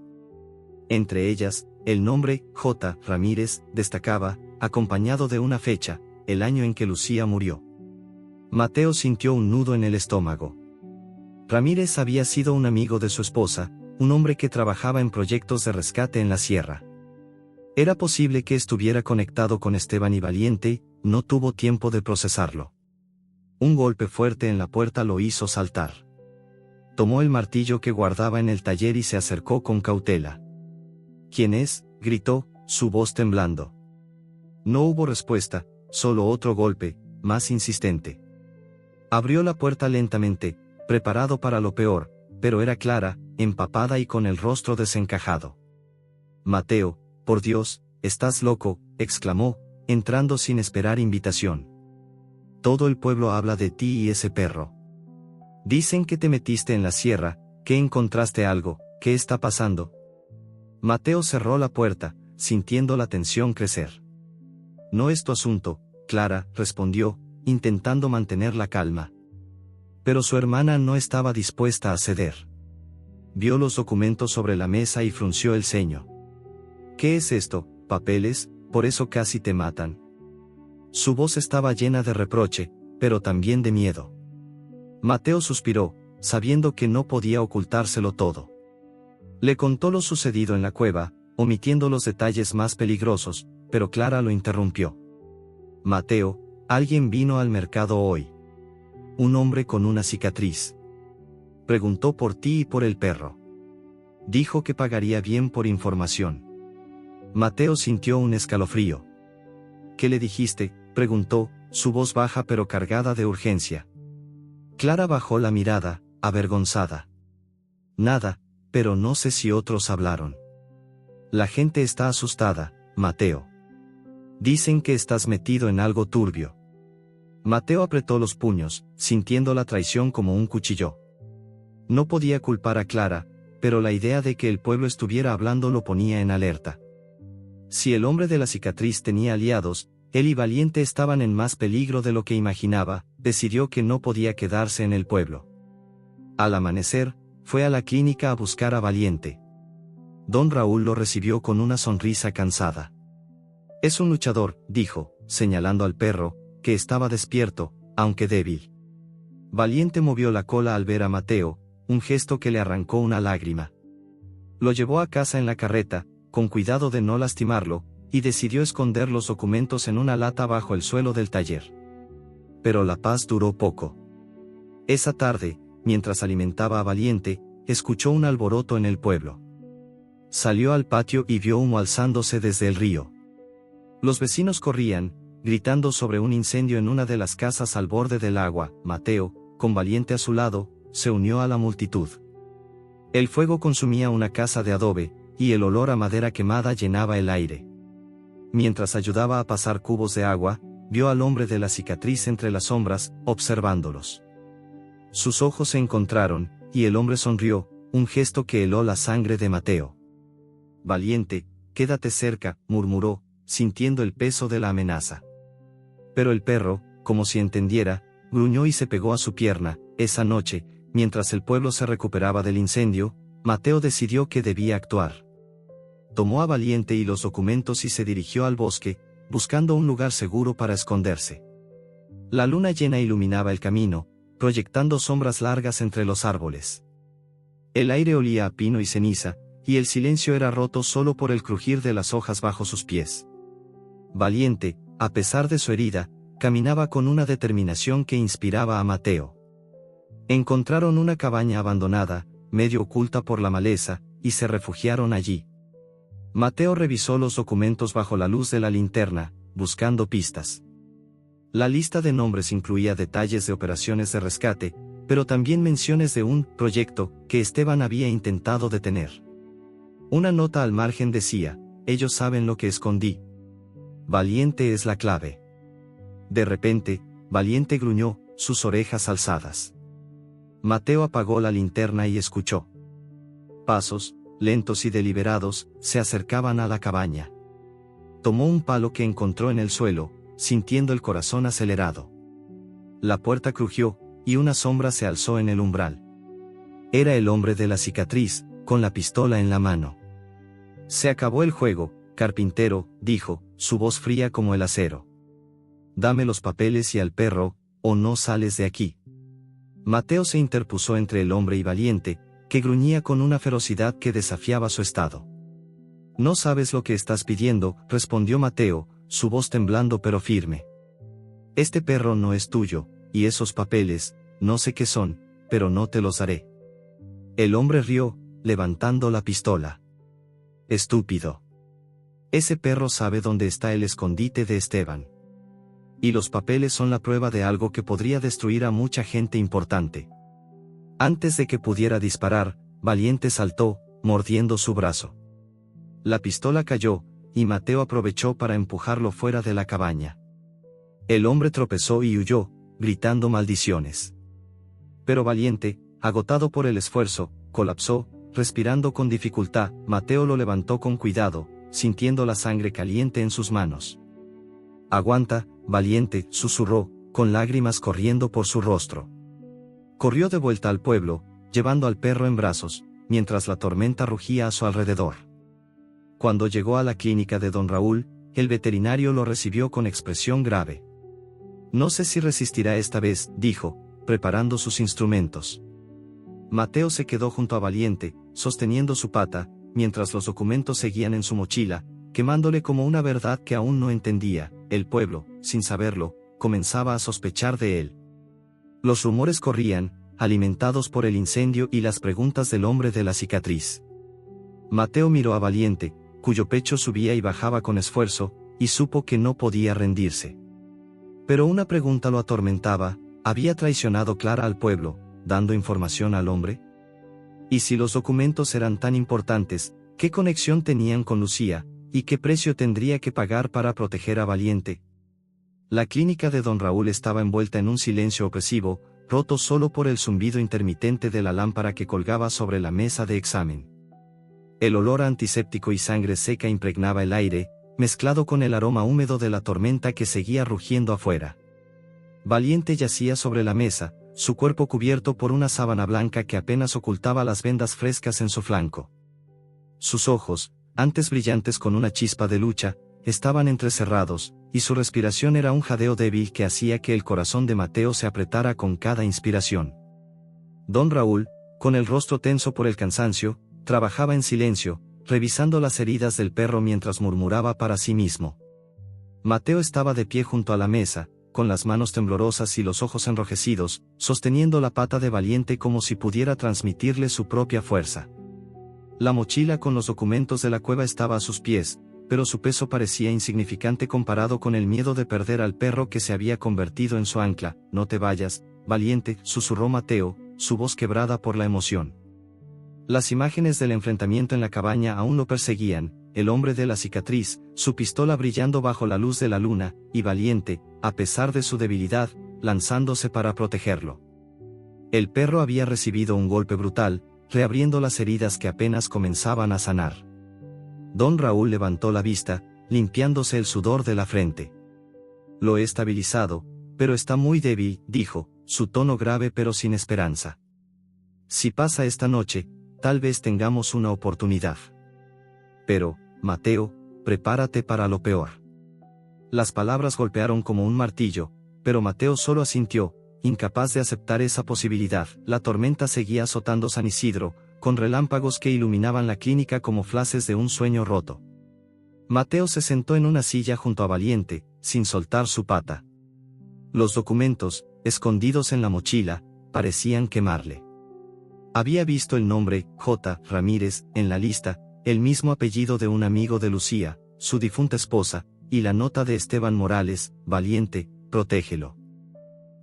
Entre ellas, el nombre, J. Ramírez, destacaba, acompañado de una fecha, el año en que Lucía murió. Mateo sintió un nudo en el estómago. Ramírez había sido un amigo de su esposa, un hombre que trabajaba en proyectos de rescate en la sierra. Era posible que estuviera conectado con Esteban y Valiente, no tuvo tiempo de procesarlo. Un golpe fuerte en la puerta lo hizo saltar. Tomó el martillo que guardaba en el taller y se acercó con cautela. ¿Quién es?, gritó, su voz temblando. No hubo respuesta, solo otro golpe, más insistente. Abrió la puerta lentamente, preparado para lo peor, pero era clara, empapada y con el rostro desencajado. Mateo, por Dios, estás loco, exclamó, entrando sin esperar invitación. Todo el pueblo habla de ti y ese perro. Dicen que te metiste en la sierra, que encontraste algo, ¿qué está pasando? Mateo cerró la puerta, sintiendo la tensión crecer. No es tu asunto, Clara, respondió, intentando mantener la calma. Pero su hermana no estaba dispuesta a ceder. Vio los documentos sobre la mesa y frunció el ceño. ¿Qué es esto? ¿Papeles? Por eso casi te matan. Su voz estaba llena de reproche, pero también de miedo. Mateo suspiró, sabiendo que no podía ocultárselo todo. Le contó lo sucedido en la cueva, omitiendo los detalles más peligrosos, pero Clara lo interrumpió. Mateo, alguien vino al mercado hoy. Un hombre con una cicatriz. Preguntó por ti y por el perro. Dijo que pagaría bien por información. Mateo sintió un escalofrío. ¿Qué le dijiste?, preguntó, su voz baja pero cargada de urgencia. Clara bajó la mirada, avergonzada. Nada, pero no sé si otros hablaron. La gente está asustada, Mateo. Dicen que estás metido en algo turbio. Mateo apretó los puños, sintiendo la traición como un cuchillo. No podía culpar a Clara, pero la idea de que el pueblo estuviera hablando lo ponía en alerta. Si el hombre de la cicatriz tenía aliados, él y Valiente estaban en más peligro de lo que imaginaba. Decidió que no podía quedarse en el pueblo. Al amanecer, fue a la clínica a buscar a Valiente. Don Raúl lo recibió con una sonrisa cansada. Es un luchador, dijo, señalando al perro, que estaba despierto, aunque débil. Valiente movió la cola al ver a Mateo, un gesto que le arrancó una lágrima. Lo llevó a casa en la carreta, con cuidado de no lastimarlo, y decidió esconder los documentos en una lata bajo el suelo del taller. Pero la paz duró poco. Esa tarde, mientras alimentaba a Valiente, escuchó un alboroto en el pueblo. Salió al patio y vio humo alzándose desde el río. Los vecinos corrían, gritando sobre un incendio en una de las casas al borde del agua. Mateo, con Valiente a su lado, se unió a la multitud. El fuego consumía una casa de adobe, y el olor a madera quemada llenaba el aire. Mientras ayudaba a pasar cubos de agua, vio al hombre de la cicatriz entre las sombras, observándolos. Sus ojos se encontraron, y el hombre sonrió, un gesto que heló la sangre de Mateo. Valiente, quédate cerca, murmuró, sintiendo el peso de la amenaza. Pero el perro, como si entendiera, gruñó y se pegó a su pierna. Esa noche, mientras el pueblo se recuperaba del incendio, Mateo decidió que debía actuar. Tomó a Valiente y los documentos y se dirigió al bosque, buscando un lugar seguro para esconderse. La luna llena iluminaba el camino, proyectando sombras largas entre los árboles. El aire olía a pino y ceniza, y el silencio era roto solo por el crujir de las hojas bajo sus pies. Valiente, a pesar de su herida, caminaba con una determinación que inspiraba a Mateo. Encontraron una cabaña abandonada, medio oculta por la maleza, y se refugiaron allí. Mateo revisó los documentos bajo la luz de la linterna, buscando pistas. La lista de nombres incluía detalles de operaciones de rescate, pero también menciones de un proyecto que Esteban había intentado detener. Una nota al margen decía: ellos saben lo que escondí. Valiente es la clave. De repente, Valiente gruñó, sus orejas alzadas. Mateo apagó la linterna y escuchó. Pasos, lentos y deliberados, se acercaban a la cabaña. Tomó un palo que encontró en el suelo, sintiendo el corazón acelerado. La puerta crujió, y una sombra se alzó en el umbral. Era el hombre de la cicatriz, con la pistola en la mano. Se acabó el juego, carpintero, dijo, su voz fría como el acero. Dame los papeles y al perro, o no sales de aquí. Mateo se interpuso entre el hombre y Valiente, que gruñía con una ferocidad que desafiaba su estado. No sabes lo que estás pidiendo, respondió Mateo, su voz temblando pero firme. Este perro no es tuyo, y esos papeles, no sé qué son, pero no te los daré. El hombre rió, levantando la pistola. Estúpido. Ese perro sabe dónde está el escondite de Esteban. Y los papeles son la prueba de algo que podría destruir a mucha gente importante. Antes de que pudiera disparar, Valiente saltó, mordiendo su brazo. La pistola cayó, y Mateo aprovechó para empujarlo fuera de la cabaña. El hombre tropezó y huyó, gritando maldiciones. Pero Valiente, agotado por el esfuerzo, colapsó, respirando con dificultad. Mateo lo levantó con cuidado, sintiendo la sangre caliente en sus manos. Aguanta, Valiente, susurró, con lágrimas corriendo por su rostro. Corrió de vuelta al pueblo, llevando al perro en brazos, mientras la tormenta rugía a su alrededor. Cuando llegó a la clínica de don Raúl, el veterinario lo recibió con expresión grave. No sé si resistirá esta vez, dijo, preparando sus instrumentos. Mateo se quedó junto a Valiente, sosteniendo su pata, mientras los documentos seguían en su mochila, quemándole como una verdad que aún no entendía. El pueblo, sin saberlo, comenzaba a sospechar de él. Los rumores corrían, alimentados por el incendio y las preguntas del hombre de la cicatriz. Mateo miró a Valiente, cuyo pecho subía y bajaba con esfuerzo, y supo que no podía rendirse. Pero una pregunta lo atormentaba: ¿había traicionado Clara al pueblo, dando información al hombre? Y si los documentos eran tan importantes, ¿qué conexión tenían con Lucía, y qué precio tendría que pagar para proteger a Valiente? La clínica de don Raúl estaba envuelta en un silencio opresivo, roto solo por el zumbido intermitente de la lámpara que colgaba sobre la mesa de examen. El olor a antiséptico y sangre seca impregnaba el aire, mezclado con el aroma húmedo de la tormenta que seguía rugiendo afuera. Valiente yacía sobre la mesa, su cuerpo cubierto por una sábana blanca que apenas ocultaba las vendas frescas en su flanco. Sus ojos, antes brillantes con una chispa de lucha, estaban entrecerrados, y su respiración era un jadeo débil que hacía que el corazón de Mateo se apretara con cada inspiración. Don Raúl, con el rostro tenso por el cansancio, trabajaba en silencio, revisando las heridas del perro mientras murmuraba para sí mismo. Mateo estaba de pie junto a la mesa, con las manos temblorosas y los ojos enrojecidos, sosteniendo la pata de Valiente como si pudiera transmitirle su propia fuerza. La mochila con los documentos de la cueva estaba a sus pies, pero su peso parecía insignificante comparado con el miedo de perder al perro que se había convertido en su ancla. «No te vayas, Valiente», susurró Mateo, su voz quebrada por la emoción. Las imágenes del enfrentamiento en la cabaña aún lo perseguían, el hombre de la cicatriz, su pistola brillando bajo la luz de la luna, y Valiente, a pesar de su debilidad, lanzándose para protegerlo. El perro había recibido un golpe brutal, reabriendo las heridas que apenas comenzaban a sanar. Don Raúl levantó la vista, limpiándose el sudor de la frente. «Lo he estabilizado, pero está muy débil», dijo, su tono grave pero sin esperanza. «Si pasa esta noche, tal vez tengamos una oportunidad. Pero, Mateo, prepárate para lo peor». Las palabras golpearon como un martillo, pero Mateo solo asintió, incapaz de aceptar esa posibilidad. La tormenta seguía azotando San Isidro, con relámpagos que iluminaban la clínica como flashes de un sueño roto. Mateo se sentó en una silla junto a Valiente, sin soltar su pata. Los documentos, escondidos en la mochila, parecían quemarle. Había visto el nombre, J. Ramírez, en la lista, el mismo apellido de un amigo de Lucía, su difunta esposa, y la nota de Esteban Morales: «Valiente, protégelo».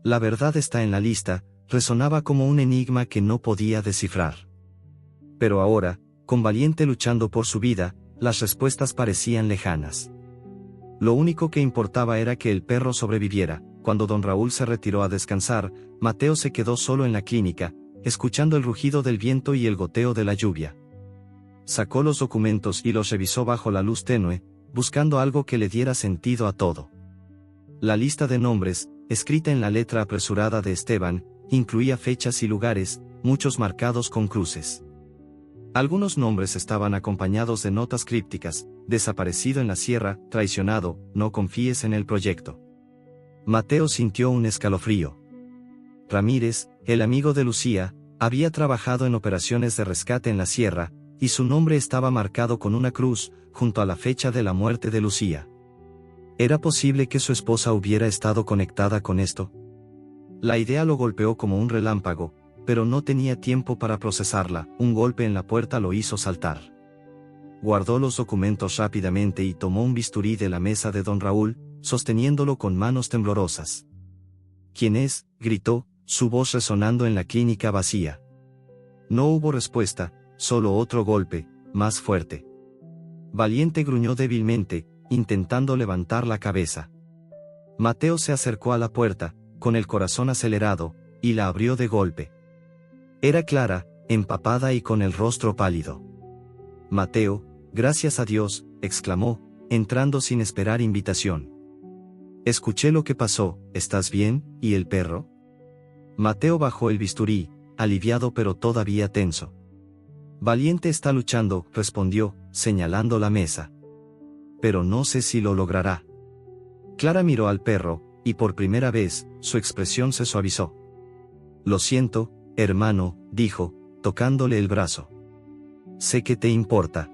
«La verdad está en la lista», resonaba como un enigma que no podía descifrar. Pero ahora, con Valiente luchando por su vida, las respuestas parecían lejanas. Lo único que importaba era que el perro sobreviviera. Cuando don Raúl se retiró a descansar, Mateo se quedó solo en la clínica, escuchando el rugido del viento y el goteo de la lluvia. Sacó los documentos y los revisó bajo la luz tenue, buscando algo que le diera sentido a todo. La lista de nombres, escrita en la letra apresurada de Esteban, incluía fechas y lugares, muchos marcados con cruces. Algunos nombres estaban acompañados de notas crípticas: «Desaparecido en la sierra, traicionado, no confíes en el proyecto». Mateo sintió un escalofrío. Ramírez, el amigo de Lucía, había trabajado en operaciones de rescate en la sierra, y su nombre estaba marcado con una cruz, junto a la fecha de la muerte de Lucía. ¿Era posible que su esposa hubiera estado conectada con esto? La idea lo golpeó como un relámpago, pero no tenía tiempo para procesarla. Un golpe en la puerta lo hizo saltar. Guardó los documentos rápidamente y tomó un bisturí de la mesa de don Raúl, sosteniéndolo con manos temblorosas. «¿Quién es?», gritó, su voz resonando en la clínica vacía. No hubo respuesta, solo otro golpe, más fuerte. Valiente gruñó débilmente, intentando levantar la cabeza. Mateo se acercó a la puerta, con el corazón acelerado, y la abrió de golpe. Era Clara, empapada y con el rostro pálido. «Mateo, gracias a Dios», exclamó, entrando sin esperar invitación. «Escuché lo que pasó, ¿estás bien, y el perro?». Mateo bajó el bisturí, aliviado pero todavía tenso. «Valiente está luchando», respondió, señalando la mesa. «Pero no sé si lo logrará». Clara miró al perro, y por primera vez, su expresión se suavizó. «Lo siento, hermano», dijo, tocándole el brazo. «Sé que te importa.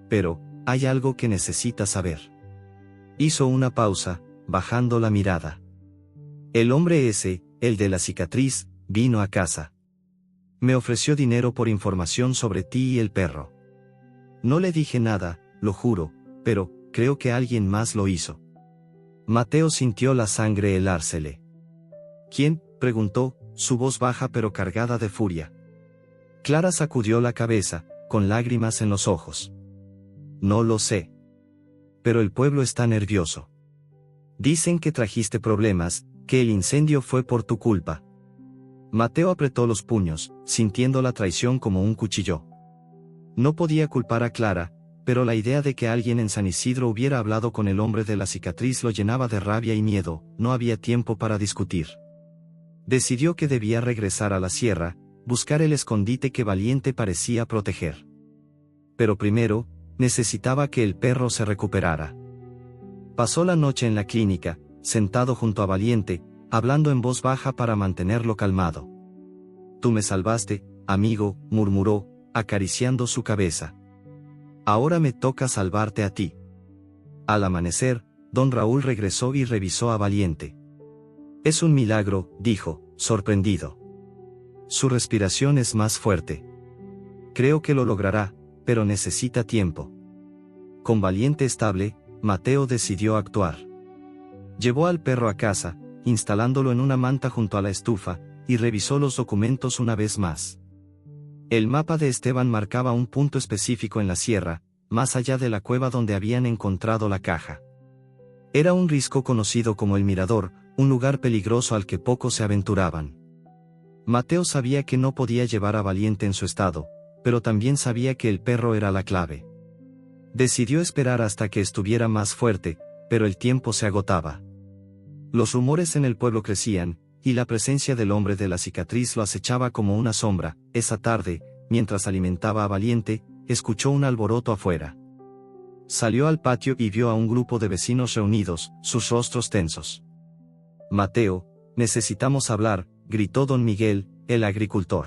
Pero, hay algo que necesitas saber». Hizo una pausa, bajando la mirada. «El hombre ese, el de la cicatriz, vino a casa. Me ofreció dinero por información sobre ti y el perro. No le dije nada, lo juro, pero, creo que alguien más lo hizo». Mateo sintió la sangre helársele. «¿Quién?», preguntó, su voz baja pero cargada de furia. Clara sacudió la cabeza, con lágrimas en los ojos. «No lo sé. Pero el pueblo está nervioso. Dicen que trajiste problemas, que el incendio fue por tu culpa». Mateo apretó los puños, sintiendo la traición como un cuchillo. No podía culpar a Clara, pero la idea de que alguien en San Isidro hubiera hablado con el hombre de la cicatriz lo llenaba de rabia y miedo. No había tiempo para discutir. Decidió que debía regresar a la sierra, buscar el escondite que Valiente parecía proteger. Pero primero, necesitaba que el perro se recuperara. Pasó la noche en la clínica, sentado junto a Valiente, hablando en voz baja para mantenerlo calmado. Tú me salvaste, amigo, murmuró, acariciando su cabeza. Ahora me toca salvarte a ti. Al amanecer, don Raúl regresó y revisó a Valiente. Es un milagro, dijo, sorprendido. Su respiración es más fuerte. Creo que lo logrará, pero necesita tiempo. Con Valiente estable, Mateo decidió actuar. Llevó al perro a casa, instalándolo en una manta junto a la estufa, y revisó los documentos una vez más. El mapa de Esteban marcaba un punto específico en la sierra, más allá de la cueva donde habían encontrado la caja. Era un risco conocido como el Mirador, un lugar peligroso al que pocos se aventuraban. Mateo sabía que no podía llevar a Valiente en su estado, pero también sabía que el perro era la clave. Decidió esperar hasta que estuviera más fuerte, pero el tiempo se agotaba. Los rumores en el pueblo crecían, y la presencia del hombre de la cicatriz lo acechaba como una sombra. Esa tarde, mientras alimentaba a Valiente, escuchó un alboroto afuera. Salió al patio y vio a un grupo de vecinos reunidos, sus rostros tensos. Mateo, necesitamos hablar, gritó don Miguel, el agricultor.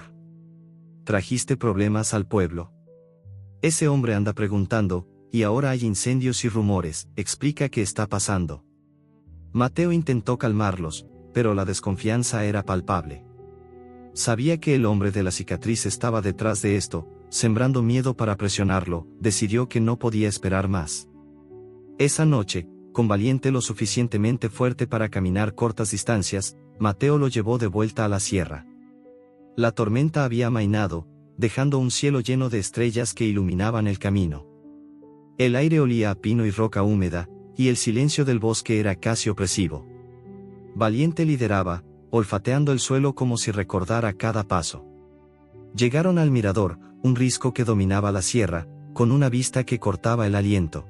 ¿Trajiste problemas al pueblo? Ese hombre anda preguntando, y ahora hay incendios y rumores, explica qué está pasando. Mateo intentó calmarlos, pero la desconfianza era palpable. Sabía que el hombre de la cicatriz estaba detrás de esto, sembrando miedo para presionarlo. Decidió que no podía esperar más. Esa noche, con Valiente lo suficientemente fuerte para caminar cortas distancias, Mateo lo llevó de vuelta a la sierra. La tormenta había amainado, dejando un cielo lleno de estrellas que iluminaban el camino. El aire olía a pino y roca húmeda, y el silencio del bosque era casi opresivo. Valiente lideraba, olfateando el suelo como si recordara cada paso. Llegaron al mirador, un risco que dominaba la sierra, con una vista que cortaba el aliento.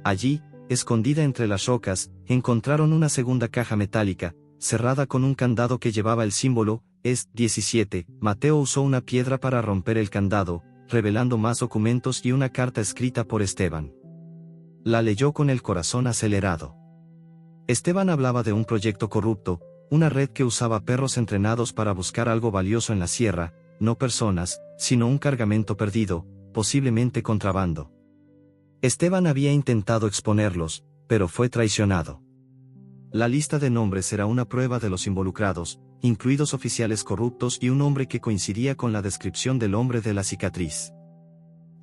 Allí, escondida entre las rocas, encontraron una segunda caja metálica, cerrada con un candado que llevaba el símbolo, es 17. Mateo usó una piedra para romper el candado, revelando más documentos y una carta escrita por Esteban. La leyó con el corazón acelerado. Esteban hablaba de un proyecto corrupto, una red que usaba perros entrenados para buscar algo valioso en la sierra, no personas, sino un cargamento perdido, posiblemente contrabando. Esteban había intentado exponerlos, pero fue traicionado. La lista de nombres era una prueba de los involucrados, incluidos oficiales corruptos y un hombre que coincidía con la descripción del hombre de la cicatriz.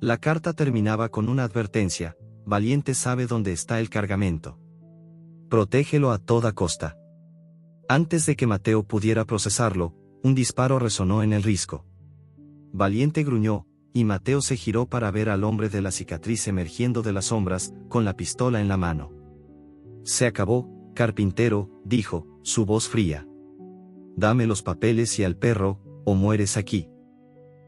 La carta terminaba con una advertencia: Valiente sabe dónde está el cargamento. Protégelo a toda costa. Antes de que Mateo pudiera procesarlo, un disparo resonó en el risco. Valiente gruñó, y Mateo se giró para ver al hombre de la cicatriz emergiendo de las sombras, con la pistola en la mano. Se acabó, carpintero, dijo, su voz fría. Dame los papeles y al perro, o mueres aquí.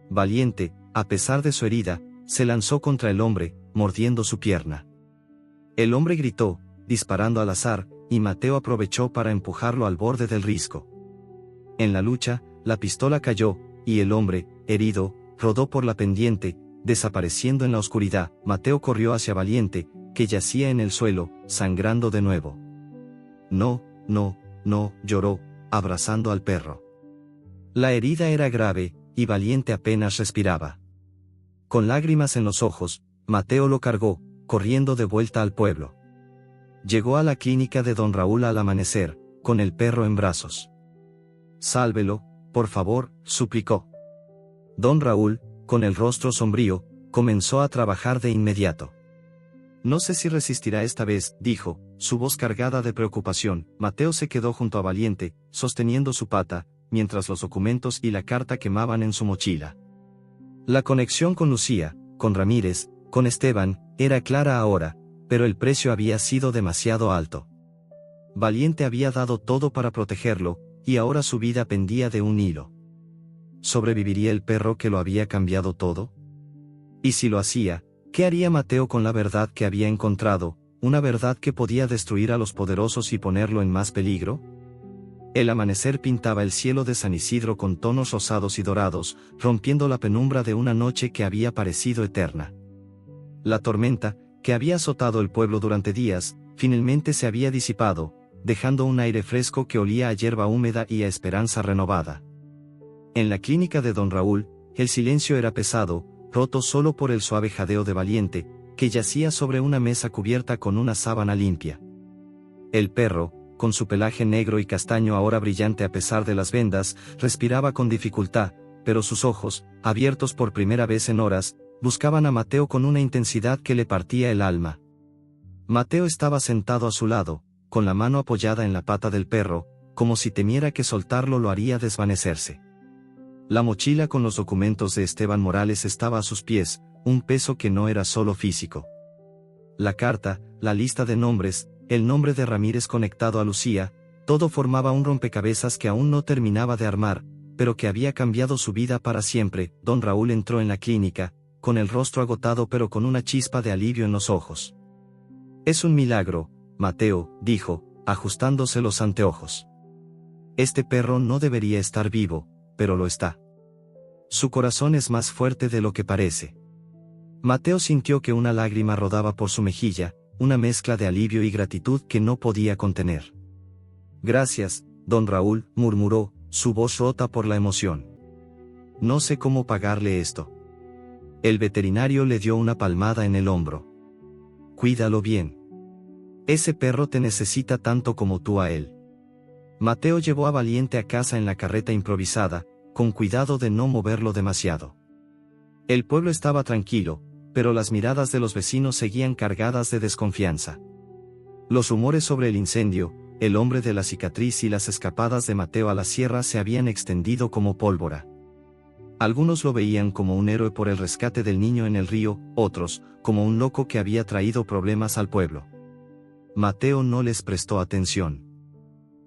Valiente, a pesar de su herida, se lanzó contra el hombre, mordiendo su pierna. El hombre gritó, disparando al azar, y Mateo aprovechó para empujarlo al borde del risco. En la lucha, la pistola cayó, y el hombre, herido, rodó por la pendiente, desapareciendo en la oscuridad. Mateo corrió hacia Valiente, que yacía en el suelo, sangrando de nuevo. No, no, no, lloró, abrazando al perro. La herida era grave, y Valiente apenas respiraba. Con lágrimas en los ojos, Mateo lo cargó, corriendo de vuelta al pueblo. Llegó a la clínica de don Raúl al amanecer, con el perro en brazos. Sálvelo, por favor, suplicó. Don Raúl, con el rostro sombrío, comenzó a trabajar de inmediato. No sé si resistirá esta vez, dijo, su voz cargada de preocupación. Mateo se quedó junto a Valiente, sosteniendo su pata, mientras los documentos y la carta quemaban en su mochila. La conexión con Lucía, con Ramírez, con Esteban, era clara ahora, pero el precio había sido demasiado alto. Valiente había dado todo para protegerlo, y ahora su vida pendía de un hilo. ¿Sobreviviría el perro que lo había cambiado todo? Y si lo hacía, ¿qué haría Mateo con la verdad que había encontrado, una verdad que podía destruir a los poderosos y ponerlo en más peligro? El amanecer pintaba el cielo de San Isidro con tonos rosados y dorados, rompiendo la penumbra de una noche que había parecido eterna. La tormenta, que había azotado el pueblo durante días, finalmente se había disipado, dejando un aire fresco que olía a hierba húmeda y a esperanza renovada. En la clínica de don Raúl, el silencio era pesado, roto solo por el suave jadeo de Valiente, que yacía sobre una mesa cubierta con una sábana limpia. El perro, con su pelaje negro y castaño ahora brillante a pesar de las vendas, respiraba con dificultad, pero sus ojos, abiertos por primera vez en horas, buscaban a Mateo con una intensidad que le partía el alma. Mateo estaba sentado a su lado, con la mano apoyada en la pata del perro, como si temiera que soltarlo lo haría desvanecerse. La mochila con los documentos de Esteban Morales estaba a sus pies, un peso que no era solo físico. La carta, la lista de nombres, el nombre de Ramírez conectado a Lucía, todo formaba un rompecabezas que aún no terminaba de armar, pero que había cambiado su vida para siempre. Don Raúl entró en la clínica, con el rostro agotado pero con una chispa de alivio en los ojos. «Es un milagro, Mateo», dijo, ajustándose los anteojos. «Este perro no debería estar vivo, pero lo está. Su corazón es más fuerte de lo que parece». Mateo sintió que una lágrima rodaba por su mejilla, una mezcla de alivio y gratitud que no podía contener. «Gracias, don Raúl», murmuró, su voz rota por la emoción. «No sé cómo pagarle esto». El veterinario le dio una palmada en el hombro. «Cuídalo bien. Ese perro te necesita tanto como tú a él». Mateo llevó a Valiente a casa en la carreta improvisada, con cuidado de no moverlo demasiado. El pueblo estaba tranquilo, pero las miradas de los vecinos seguían cargadas de desconfianza. Los rumores sobre el incendio, el hombre de la cicatriz y las escapadas de Mateo a la sierra se habían extendido como pólvora. Algunos lo veían como un héroe por el rescate del niño en el río, otros, como un loco que había traído problemas al pueblo. Mateo no les prestó atención.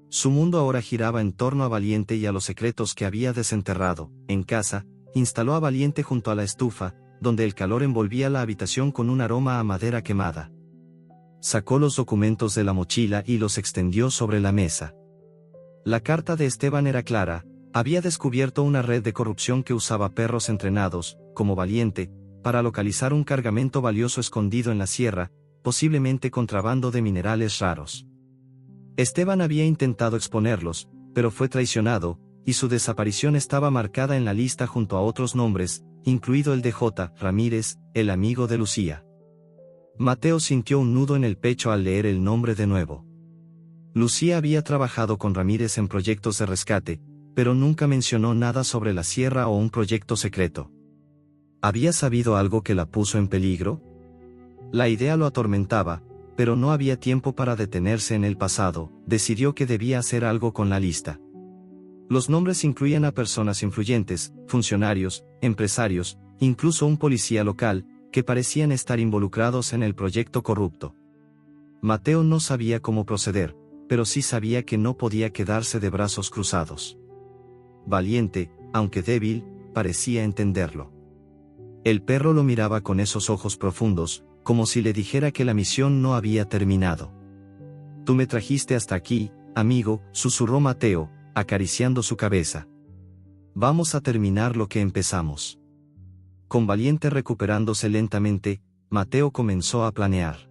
Su mundo ahora giraba en torno a Valiente y a los secretos que había desenterrado. En casa, instaló a Valiente junto a la estufa, donde el calor envolvía la habitación con un aroma a madera quemada. Sacó los documentos de la mochila y los extendió sobre la mesa. La carta de Esteban era clara: había descubierto una red de corrupción que usaba perros entrenados, como Valiente, para localizar un cargamento valioso escondido en la sierra, posiblemente contrabando de minerales raros. Esteban había intentado exponerlos, pero fue traicionado, y su desaparición estaba marcada en la lista junto a otros nombres, incluido el de J. Ramírez, el amigo de Lucía. Mateo sintió un nudo en el pecho al leer el nombre de nuevo. Lucía había trabajado con Ramírez en proyectos de rescate, pero nunca mencionó nada sobre la sierra o un proyecto secreto. ¿Había sabido algo que la puso en peligro? La idea lo atormentaba, pero no había tiempo para detenerse en el pasado. Decidió que debía hacer algo con la lista. Los nombres incluían a personas influyentes, funcionarios, empresarios, incluso un policía local, que parecían estar involucrados en el proyecto corrupto. Mateo no sabía cómo proceder, pero sí sabía que no podía quedarse de brazos cruzados. Valiente, aunque débil, parecía entenderlo. El perro lo miraba con esos ojos profundos, como si le dijera que la misión no había terminado. «Tú me trajiste hasta aquí, amigo», susurró Mateo, acariciando su cabeza. «Vamos a terminar lo que empezamos». Con Valiente recuperándose lentamente, Mateo comenzó a planear.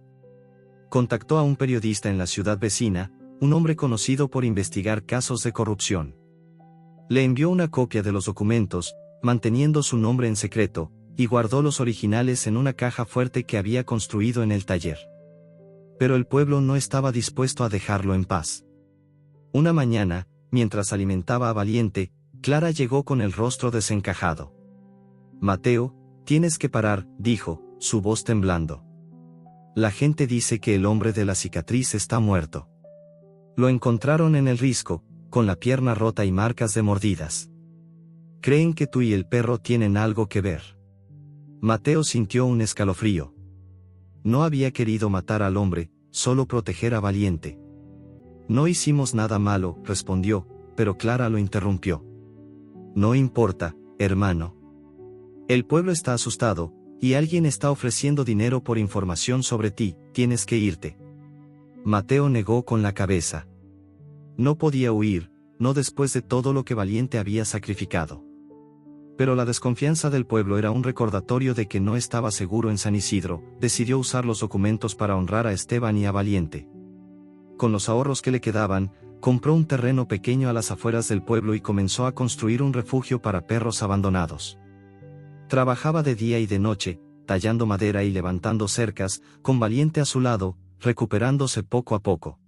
Contactó a un periodista en la ciudad vecina, un hombre conocido por investigar casos de corrupción. Le envió una copia de los documentos, manteniendo su nombre en secreto, y guardó los originales en una caja fuerte que había construido en el taller. Pero el pueblo no estaba dispuesto a dejarlo en paz. Una mañana, mientras alimentaba a Valiente, Clara llegó con el rostro desencajado. «Mateo, tienes que parar», dijo, su voz temblando. «La gente dice que el hombre de la cicatriz está muerto. Lo encontraron en el risco, con la pierna rota y marcas de mordidas. Creen que tú y el perro tienen algo que ver». Mateo sintió un escalofrío. No había querido matar al hombre, solo proteger a Valiente. «No hicimos nada malo», respondió, pero Clara lo interrumpió. «No importa, hermano. El pueblo está asustado, y alguien está ofreciendo dinero por información sobre ti, tienes que irte». Mateo negó con la cabeza. No podía huir, no después de todo lo que Valiente había sacrificado. Pero la desconfianza del pueblo era un recordatorio de que no estaba seguro en San Isidro. Decidió usar los documentos para honrar a Esteban y a Valiente. con los ahorros que le quedaban, compró un terreno pequeño a las afueras del pueblo y comenzó a construir un refugio para perros abandonados. Trabajaba de día y de noche, tallando madera y levantando cercas, con Valiente a su lado, recuperándose poco a poco.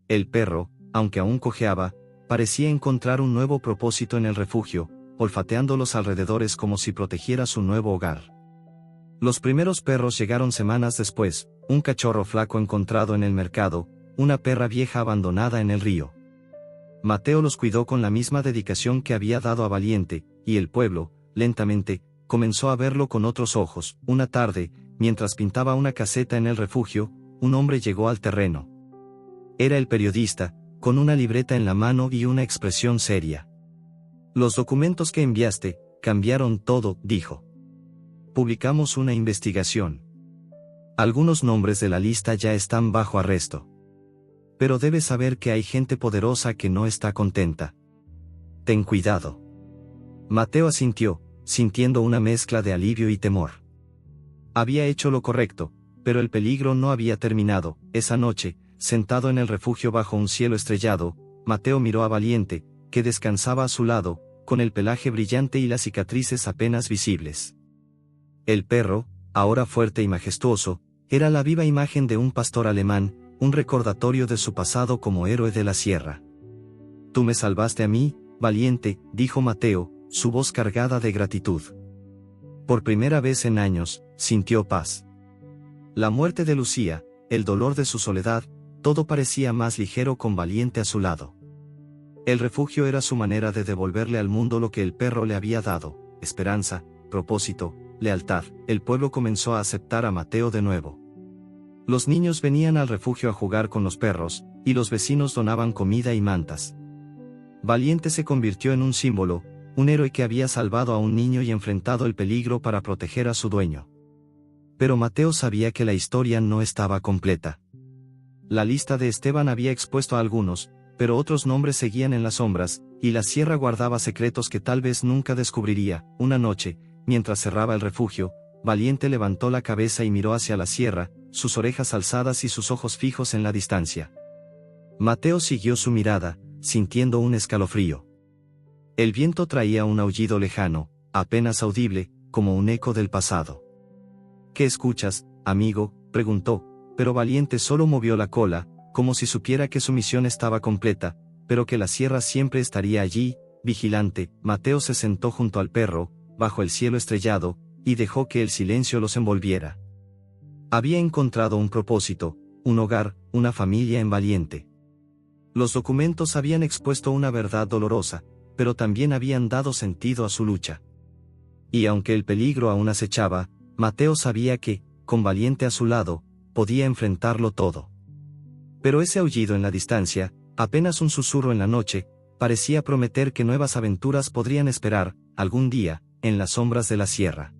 El perro, aunque aún cojeaba, parecía encontrar un nuevo propósito en el refugio, olfateando los alrededores como si protegiera su nuevo hogar. Los primeros perros llegaron semanas después, un cachorro flaco encontrado en el mercado, una perra vieja abandonada en el río. Mateo los cuidó con la misma dedicación que había dado a Valiente, y el pueblo, lentamente, comenzó a verlo con otros ojos. Una tarde, mientras pintaba una caseta en el refugio, un hombre llegó al terreno. Era el periodista, con una libreta en la mano y una expresión seria. «Los documentos que enviaste cambiaron todo», dijo. «Publicamos una investigación. Algunos nombres de la lista ya están bajo arresto. Pero debes saber que hay gente poderosa que no está contenta. Ten cuidado». Mateo asintió, sintiendo una mezcla de alivio y temor. Había hecho lo correcto, pero el peligro no había terminado. Esa noche, sentado en el refugio bajo un cielo estrellado, Mateo miró a Valiente, que descansaba a su lado, con el pelaje brillante y las cicatrices apenas visibles. El perro, ahora fuerte y majestuoso, era la viva imagen de un pastor alemán, un recordatorio de su pasado como héroe de la sierra. «Tú me salvaste a mí, Valiente», dijo Mateo, su voz cargada de gratitud. Por primera vez en años, sintió paz. La muerte de Lucía, el dolor de su soledad, todo parecía más ligero con Valiente a su lado. El refugio era su manera de devolverle al mundo lo que el perro le había dado: esperanza, propósito, lealtad. El pueblo comenzó a aceptar a Mateo de nuevo. Los niños venían al refugio a jugar con los perros, y los vecinos donaban comida y mantas. Valiente se convirtió en un símbolo, un héroe que había salvado a un niño y enfrentado el peligro para proteger a su dueño. Pero Mateo sabía que la historia no estaba completa. La lista de Esteban había expuesto a algunos, pero otros nombres seguían en las sombras, y la sierra guardaba secretos que tal vez nunca descubriría. Una noche, mientras cerraba el refugio, Valiente levantó la cabeza y miró hacia la sierra, sus orejas alzadas y sus ojos fijos en la distancia. Mateo siguió su mirada, sintiendo un escalofrío. El viento traía un aullido lejano, apenas audible, como un eco del pasado. «¿Qué escuchas, amigo?», preguntó, pero Valiente solo movió la cola, como si supiera que su misión estaba completa, pero que la sierra siempre estaría allí, vigilante. Mateo se sentó junto al perro, bajo el cielo estrellado, y dejó que el silencio los envolviera. Había encontrado un propósito, un hogar, una familia en Valiente. Los documentos habían expuesto una verdad dolorosa, pero también habían dado sentido a su lucha. Y aunque el peligro aún acechaba, Mateo sabía que, con Valiente a su lado, podía enfrentarlo todo. Pero ese aullido en la distancia, apenas un susurro en la noche, parecía prometer que nuevas aventuras podrían esperar, algún día, en las sombras de la sierra.